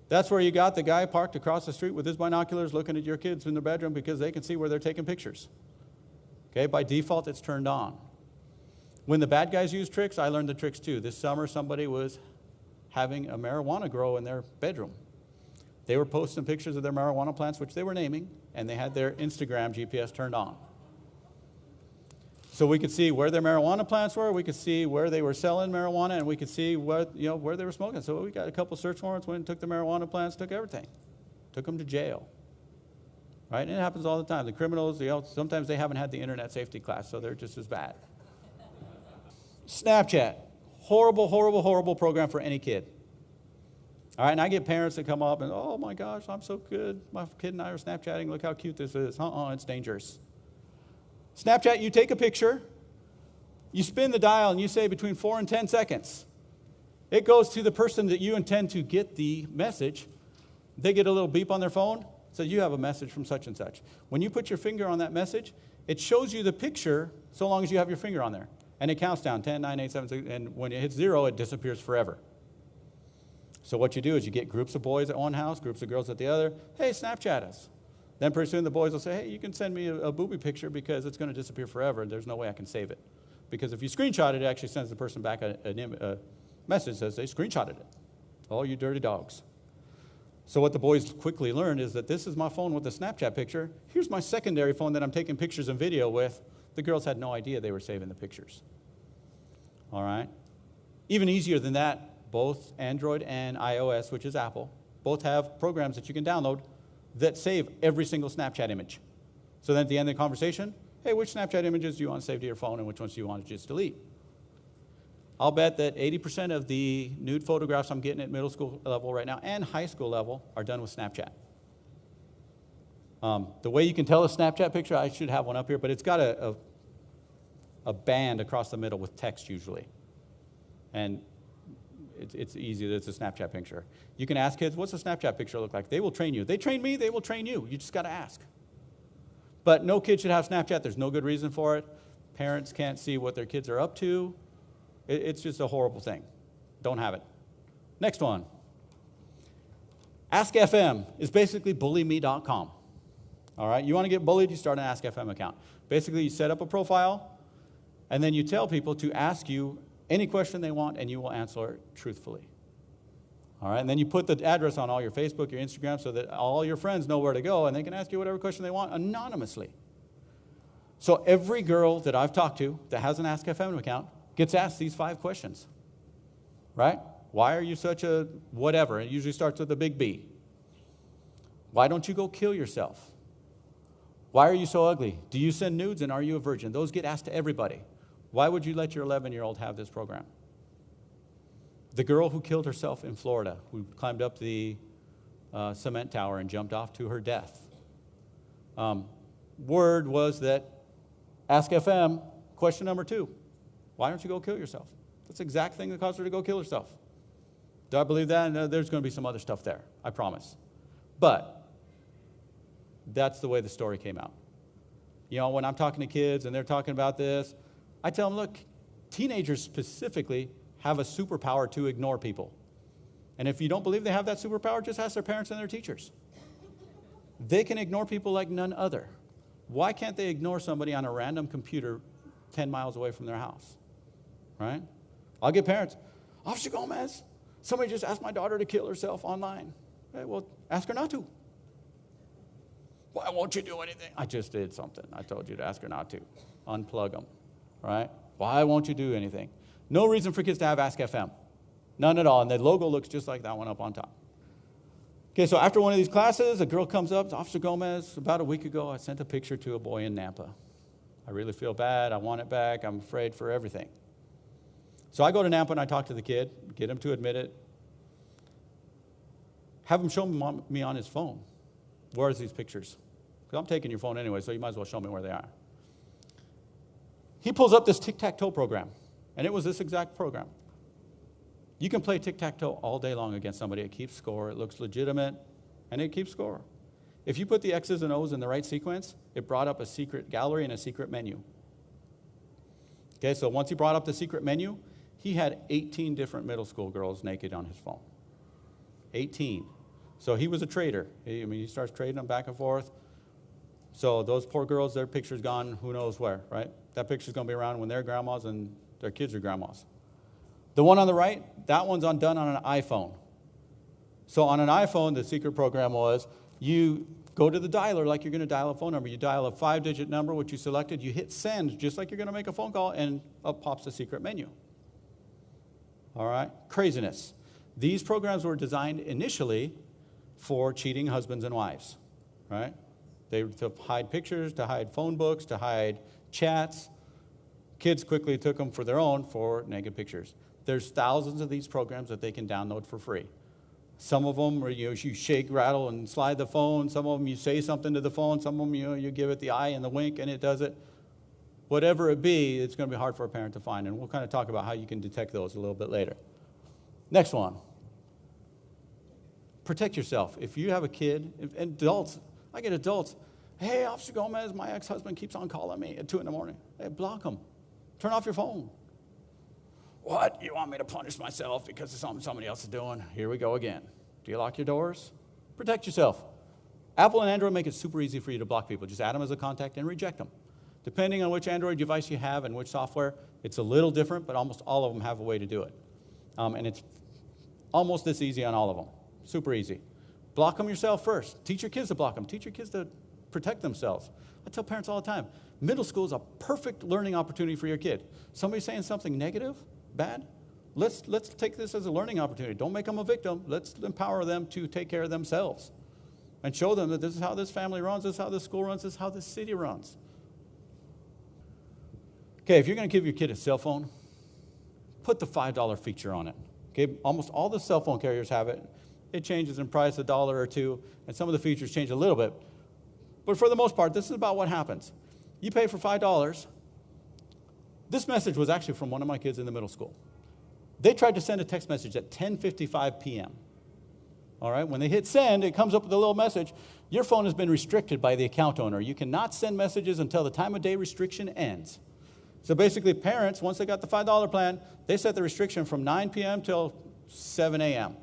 That's where you got the guy parked across the street with his binoculars looking at your kids in their bedroom because they can see where they're taking pictures. Okay, by default, it's turned on. When the bad guys use tricks, I learned the tricks too. This summer, somebody was having a marijuana grow in their bedroom. They were posting pictures of their marijuana plants, which they were naming, and they had their Instagram GPS turned on. So we could see where their marijuana plants were, we could see where they were selling marijuana, and we could see what, where they were smoking. So we got a couple search warrants, went and took the marijuana plants, took everything. Took them to jail. Right? And it happens all the time. The criminals, sometimes they haven't had the internet safety class, so they're just as bad. Snapchat. Horrible, horrible, horrible program for any kid. All right, and I get parents that come up and, oh my gosh, I'm so good. My kid and I are Snapchatting. Look how cute this is. It's dangerous. Snapchat, you take a picture, You spin the dial and you say between 4 and 10 seconds. It goes to the person that you intend to get the message. They get a little beep on their phone, says you have a message from such and such. When you put your finger on that message, it shows you the picture so long as you have your finger on there. And it counts down 10, 9, 8, 7, 6, and when it hits 0, it disappears forever. So what you do is you get groups of boys at one house, groups of girls at the other. Hey, Snapchat us. Then pretty soon the boys will say, hey, you can send me a booby picture because it's going to disappear forever and there's no way I can save it. Because if you screenshot it, it actually sends the person back a message that says they screenshotted it. Oh, you dirty dogs. So what the boys quickly learned is that this is my phone with a Snapchat picture. Here's my secondary phone that I'm taking pictures and video with. The girls had no idea they were saving the pictures. All right? Even easier than that, both Android and iOS, which is Apple, both have programs that you can download that save every single Snapchat image. So then at the end of the conversation, hey, which Snapchat images do you want to save to your phone and which ones do you want to just delete? I'll bet that 80% of the nude photographs I'm getting at middle school level right now and high school level are done with Snapchat. The way you can tell a Snapchat picture, I should have one up here, but it's got a band across the middle with text usually. And it's easy, it's a Snapchat picture. You can ask kids, what's a Snapchat picture look like? They will train you. They train me, they will train you. You just got to ask. But no kid should have Snapchat. There's no good reason for it. Parents can't see what their kids are up to. It's just a horrible thing. Don't have it. Next one. Ask FM is basically bullyme.com. All right, you want to get bullied, you start an Ask FM account. Basically, you set up a profile, and then you tell people to ask you any question they want, and you will answer it truthfully. All right, and then you put the address on all your Facebook, your Instagram, so that all your friends know where to go, and they can ask you whatever question they want anonymously. So every girl that I've talked to that has an Ask FM account gets asked these 5 questions, right? Why are you such a whatever? It usually starts with a big B. Why don't you go kill yourself? Why are you so ugly? Do you send nudes, and are you a virgin? Those get asked to everybody. Why would you let your 11-year-old have this program? The girl who killed herself in Florida, who climbed up the cement tower and jumped off to her death. Word was that Ask FM, question number 2, why don't you go kill yourself? That's the exact thing that caused her to go kill herself. Do I believe that? No, there's going to be some other stuff there, I promise. But that's the way the story came out. You know, when I'm talking to kids and they're talking about this, I tell them, look, teenagers specifically have a superpower to ignore people. And if you don't believe they have that superpower, just ask their parents and their teachers. They can ignore people like none other. Why can't they ignore somebody on a random computer 10 miles away from their house? Right? I'll get parents, Officer Gomez, somebody just asked my daughter to kill herself online. Okay, well, ask her not to. Why won't you do anything? I just did something. I told you to ask her not to. Unplug them. Right? Why won't you do anything? No reason for kids to have Ask FM. None at all. And the logo looks just like that one up on top. Okay, so after one of these classes, a girl comes up, Officer Gomez, about a week ago, I sent a picture to a boy in Nampa. I really feel bad. I want it back. I'm afraid for everything. So I go to Nampa and I talk to the kid, get him to admit it. Have him show me on his phone. Where are these pictures? Because I'm taking your phone anyway, so you might as well show me where they are. He pulls up this tic-tac-toe program, and it was this exact program. You can play tic-tac-toe all day long against somebody. It keeps score. It looks legitimate, and it keeps score. If you put the X's and O's in the right sequence, it brought up a secret gallery and a secret menu. Okay, so once he brought up the secret menu, he had 18 different middle school girls naked on his phone. 18. So he was a trader. He starts trading them back and forth. So those poor girls, their picture's gone who knows where, right? That picture's going to be around when they're grandmas and their kids are grandmas. The one on the right, that one's done on an iPhone. So on an iPhone, the secret program was you go to the dialer like you're going to dial a phone number. You dial a 5-digit number, which you selected. You hit send just like you're going to make a phone call, and up pops the secret menu. All right? Craziness. These programs were designed initially for cheating husbands and wives, right? They were to hide pictures, to hide phone books, to hide chats. Kids quickly took them for their own for naked pictures. There's thousands of these programs that they can download for free. Some of them, you shake, rattle, and slide the phone. Some of them, you say something to the phone. Some of them, you give it the eye and the wink, and it does it. whatever it be, it's going to be hard for a parent to find. And we'll kind of talk about how you can detect those a little bit later. Next one. Protect yourself. If you have a kid, and adults, I get adults, hey, Officer Gomez, my ex-husband keeps on calling me at 2 in the morning. Hey, block him. Turn off your phone. What? You want me to punish myself because of something somebody else is doing? Here we go again. Do you lock your doors? Protect yourself. Apple and Android make it super easy for you to block people. Just add them as a contact and reject them. Depending on which Android device you have and which software, it's a little different, but almost all of them have a way to do it. And it's almost this easy on all of them. Super easy. Block them yourself first. Teach your kids to block them. Teach your kids to protect themselves. I tell parents all the time, middle school is a perfect learning opportunity for your kid. Somebody saying something negative, bad, let's take this as a learning opportunity. Don't make them a victim. Let's empower them to take care of themselves and show them that this is how this family runs, this is how this school runs, this is how this city runs. Okay, if you're going to give your kid a cell phone, put the $5 feature on it. Okay, almost all the cell phone carriers have it. It changes in price $1 or $2, and some of the features change a little bit. But for the most part, this is about what happens. You pay for $5. This message was actually from one of my kids in the middle school. They tried to send a text message at 10:55 p.m. All right, when they hit send, it comes up with a little message. Your phone has been restricted by the account owner. You cannot send messages until the time of day restriction ends. So basically, parents, once they got the $5 plan, they set the restriction from 9 p.m. till 7 a.m.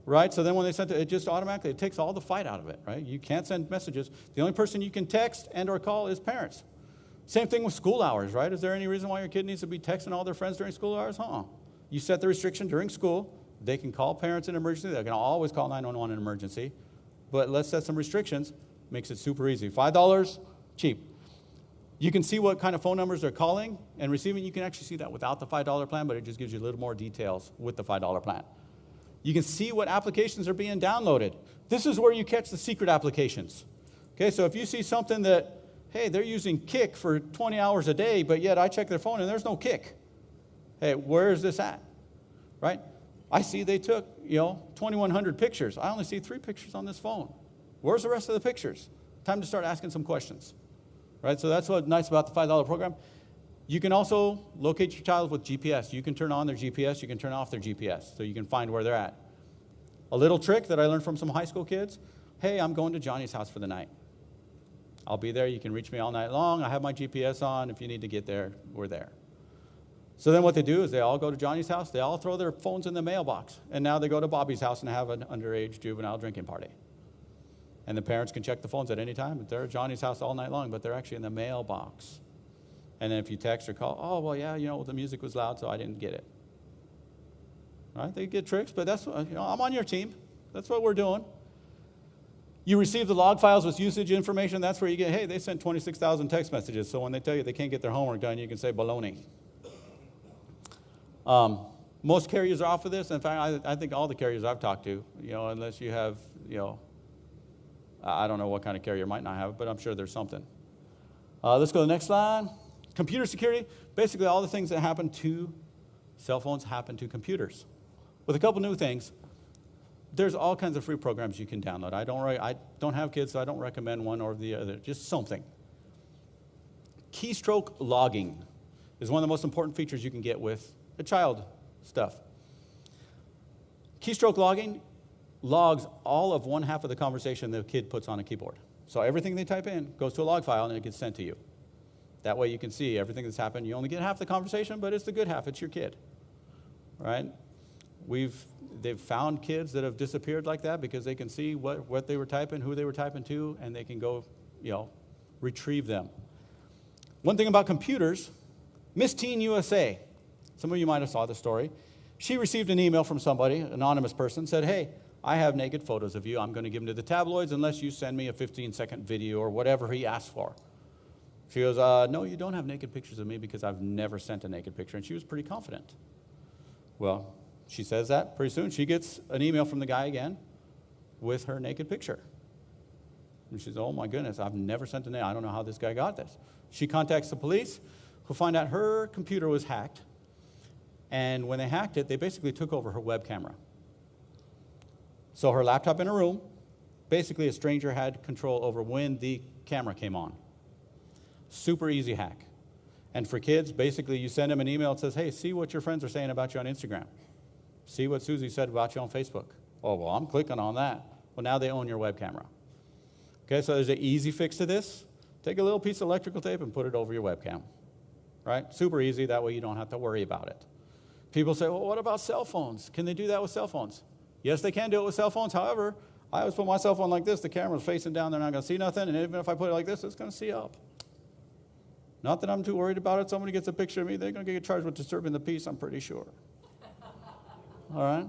Right? So then when they send it, it just automatically, it takes all the fight out of it, right? You can't send messages. The only person you can text and or call is parents. Same thing with school hours, right? Is there any reason why your kid needs to be texting all their friends during school hours? You set the restriction during school. They can call parents in emergency. They can always call 911 in emergency. But let's set some restrictions. Makes it super easy. $5, cheap. You can see what kind of phone numbers they're calling and receiving. You can actually see that without the $5 plan, but it just gives you a little more details with the $5 plan. You can see what applications are being downloaded. This is where you catch the secret applications. Okay, so if you see something that, hey, they're using Kik for 20 hours a day, but yet I check their phone and there's no Kik. Hey, where is this at? Right? I see they took, 2,100 pictures. I only see 3 pictures on this phone. Where's the rest of the pictures? Time to start asking some questions. Right? So that's what's nice about the $5 program. You can also locate your child with GPS. You can turn on their GPS. You can turn off their GPS so you can find where they're at. A little trick that I learned from some high school kids. Hey, I'm going to Johnny's house for the night. I'll be there. You can reach me all night long. I have my GPS on. If you need to get there, we're there. So then what they do is they all go to Johnny's house. They all throw their phones in the mailbox. And now they go to Bobby's house and have an underage juvenile drinking party. And the parents can check the phones at any time. They're at Johnny's house all night long, but they're actually in the mailbox. And then if you text or call, oh, well, yeah, the music was loud, so I didn't get it. Right? They get tricks, but that's what, I'm on your team. That's what we're doing. You receive the log files with usage information. That's where you get, hey, they sent 26,000 text messages. So when they tell you they can't get their homework done, you can say baloney. Most carriers are off of this. In fact, I think all the carriers I've talked to, unless you have, I don't know what kind of carrier might not have it, but I'm sure there's something. Let's go to the next slide. Computer security. Basically, all the things that happen to cell phones happen to computers. With a couple new things, there's all kinds of free programs you can download. I don't have kids, so I don't recommend one or the other. Just something. Keystroke logging is one of the most important features you can get with the child stuff. Keystroke logging logs all of one half of the conversation the kid puts on a keyboard. So everything they type in goes to a log file and it gets sent to you. That way you can see everything that's happened. You only get half the conversation, but it's the good half. It's your kid, right? They've found kids that have disappeared like that because they can see what they were typing, who they were typing to, and they can go, retrieve them. One thing about computers, Miss Teen USA, some of you might have saw the story. She received an email from somebody, an anonymous person, said, hey, I have naked photos of you. I'm going to give them to the tabloids unless you send me a 15-second video or whatever he asked for. She goes, no, you don't have naked pictures of me because I've never sent a naked picture. And she was pretty confident. Well, she says that. Pretty soon she gets an email from the guy again with her naked picture. And she says, oh, my goodness, I've never sent a naked. I don't know how this guy got this. She contacts the police, who find out her computer was hacked. And when they hacked it, they basically took over her web camera. So her laptop in her room, basically a stranger had control over when the camera came on. Super easy hack. And for kids, basically you send them an email that says, hey, see what your friends are saying about you on Instagram. See what Susie said about you on Facebook. Oh, well, I'm clicking on that. Well, now they own your web camera. Okay, so there's an easy fix to this. Take a little piece of electrical tape and put it over your webcam. Right? Super easy. That way you don't have to worry about it. People say, well, what about cell phones? Can they do that with cell phones? Yes, they can do it with cell phones. However, I always put my cell phone like this. The camera's facing down. They're not going to see nothing. And even if I put it like this, it's going to see up. Not that I'm too worried about it. Somebody gets a picture of me, they're going to get charged with disturbing the peace, I'm pretty sure. All right?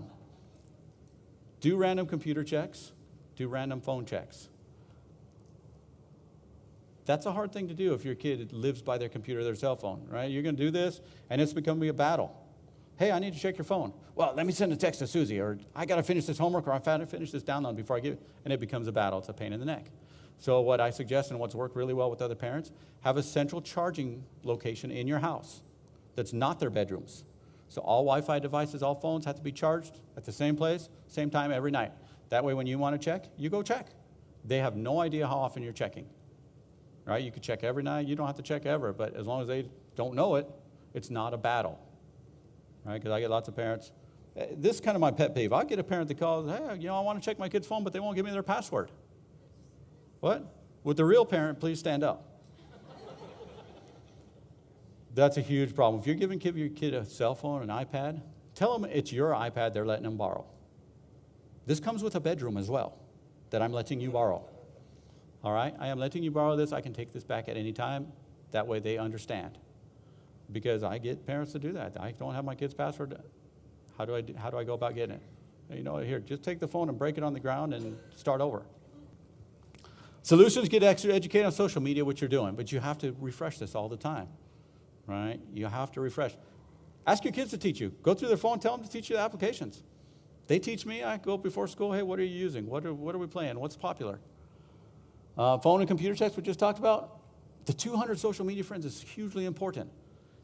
Do random computer checks. Do random phone checks. That's a hard thing to do if your kid lives by their computer or their cell phone, right? You're going to do this, and it's becoming a battle. Hey, I need to check your phone. Well, let me send a text to Susie, or I got to finish this homework, or I got to finish this download before I give it. And it becomes a battle. It's a pain in the neck. So what I suggest and what's worked really well with other parents, have a central charging location in your house that's not their bedrooms. So all Wi-Fi devices, all phones have to be charged at the same place, same time every night. That way when you want to check, you go check. They have no idea how often you're checking. Right? You could check every night. You don't have to check ever, but as long as they don't know it, it's not a battle. Right? Because I get lots of parents. This is kind of my pet peeve. I get a parent that calls, hey, I want to check my kid's phone, but they won't give me their password. What? With the real parent, please stand up. That's a huge problem. If you're giving your kid a cell phone, an iPad, tell them it's your iPad they're letting them borrow. This comes with a bedroom as well that I'm letting you borrow. All right? I am letting you borrow this. I can take this back at any time. That way they understand. Because I get parents to do that. I don't have my kid's password. How do I go about getting it? Here, just take the phone and break it on the ground and start over. Solutions: get extra educated on social media, what you're doing, but you have to refresh this all the time, right? You have to refresh. Ask your kids to teach you. Go through their phone, tell them to teach you the applications. They teach me. I go before school. Hey, what are you using? What are we playing? What's popular? Phone and computer checks we just talked about. The 200 social media friends is hugely important.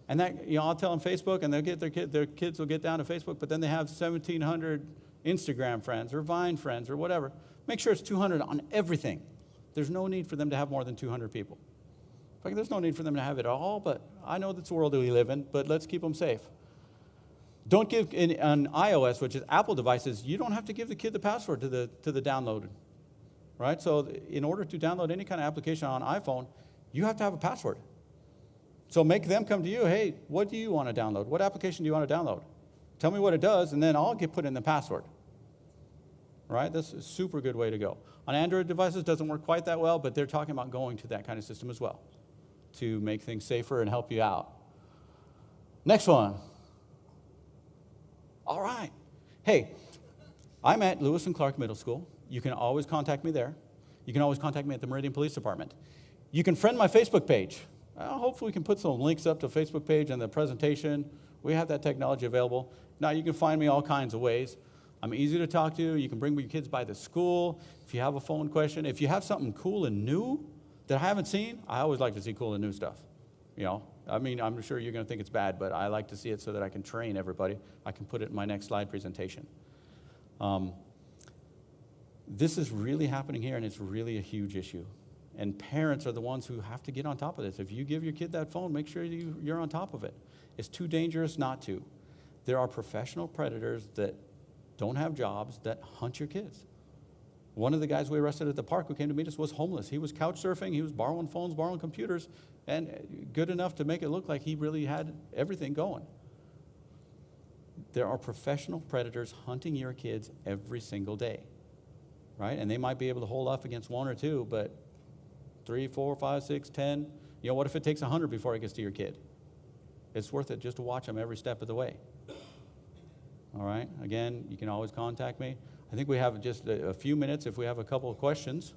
And that, I'll tell them Facebook, and they'll get their kids will get down to Facebook, but then they have 1,700 Instagram friends or Vine friends or whatever. Make sure it's 200 on everything. There's no need for them to have more than 200 people. In fact, there's no need for them to have it all, but I know that's the world that we live in, but let's keep them safe. Don't give, on iOS, which is Apple devices, you don't have to give the kid the password to the download, right? So in order to download any kind of application on iPhone, you have to have a password. So make them come to you, hey, what do you want to download? What application do you want to download? Tell me what it does, and then I'll put in the password. Right? That's a super good way to go. On Android devices, it doesn't work quite that well, but they're talking about going to that kind of system as well to make things safer and help you out. Next one. All right. Hey, I'm at Lewis and Clark Middle School. You can always contact me there. You can always contact me at the Meridian Police Department. You can friend my Facebook page. Hopefully we can put some links up to the Facebook page and the presentation. We have that technology available. Now you can find me all kinds of ways. I'm easy to talk to. You can bring your kids by the school. If you have a phone question, if you have something cool and new that I haven't seen, I always like to see cool and new stuff. I'm sure you're going to think it's bad, but I like to see it so that I can train everybody. I can put it in my next slide presentation. This is really happening here, and it's really a huge issue. And parents are the ones who have to get on top of this. If you give your kid that phone, make sure you're on top of it. It's too dangerous not to. There are professional predators that don't have jobs that hunt your kids. One of the guys we arrested at the park who came to meet us was homeless. He was couch surfing. He was borrowing phones, borrowing computers, and good enough to make it look like he really had everything going. There are professional predators hunting your kids every single day, right? And they might be able to hold off against one or two, but 3, 4, 5, 6, 10, what if it takes 100 before it gets to your kid? It's worth it just to watch them every step of the way. All right, again, you can always contact me. I think we have just a few minutes if we have a couple of questions.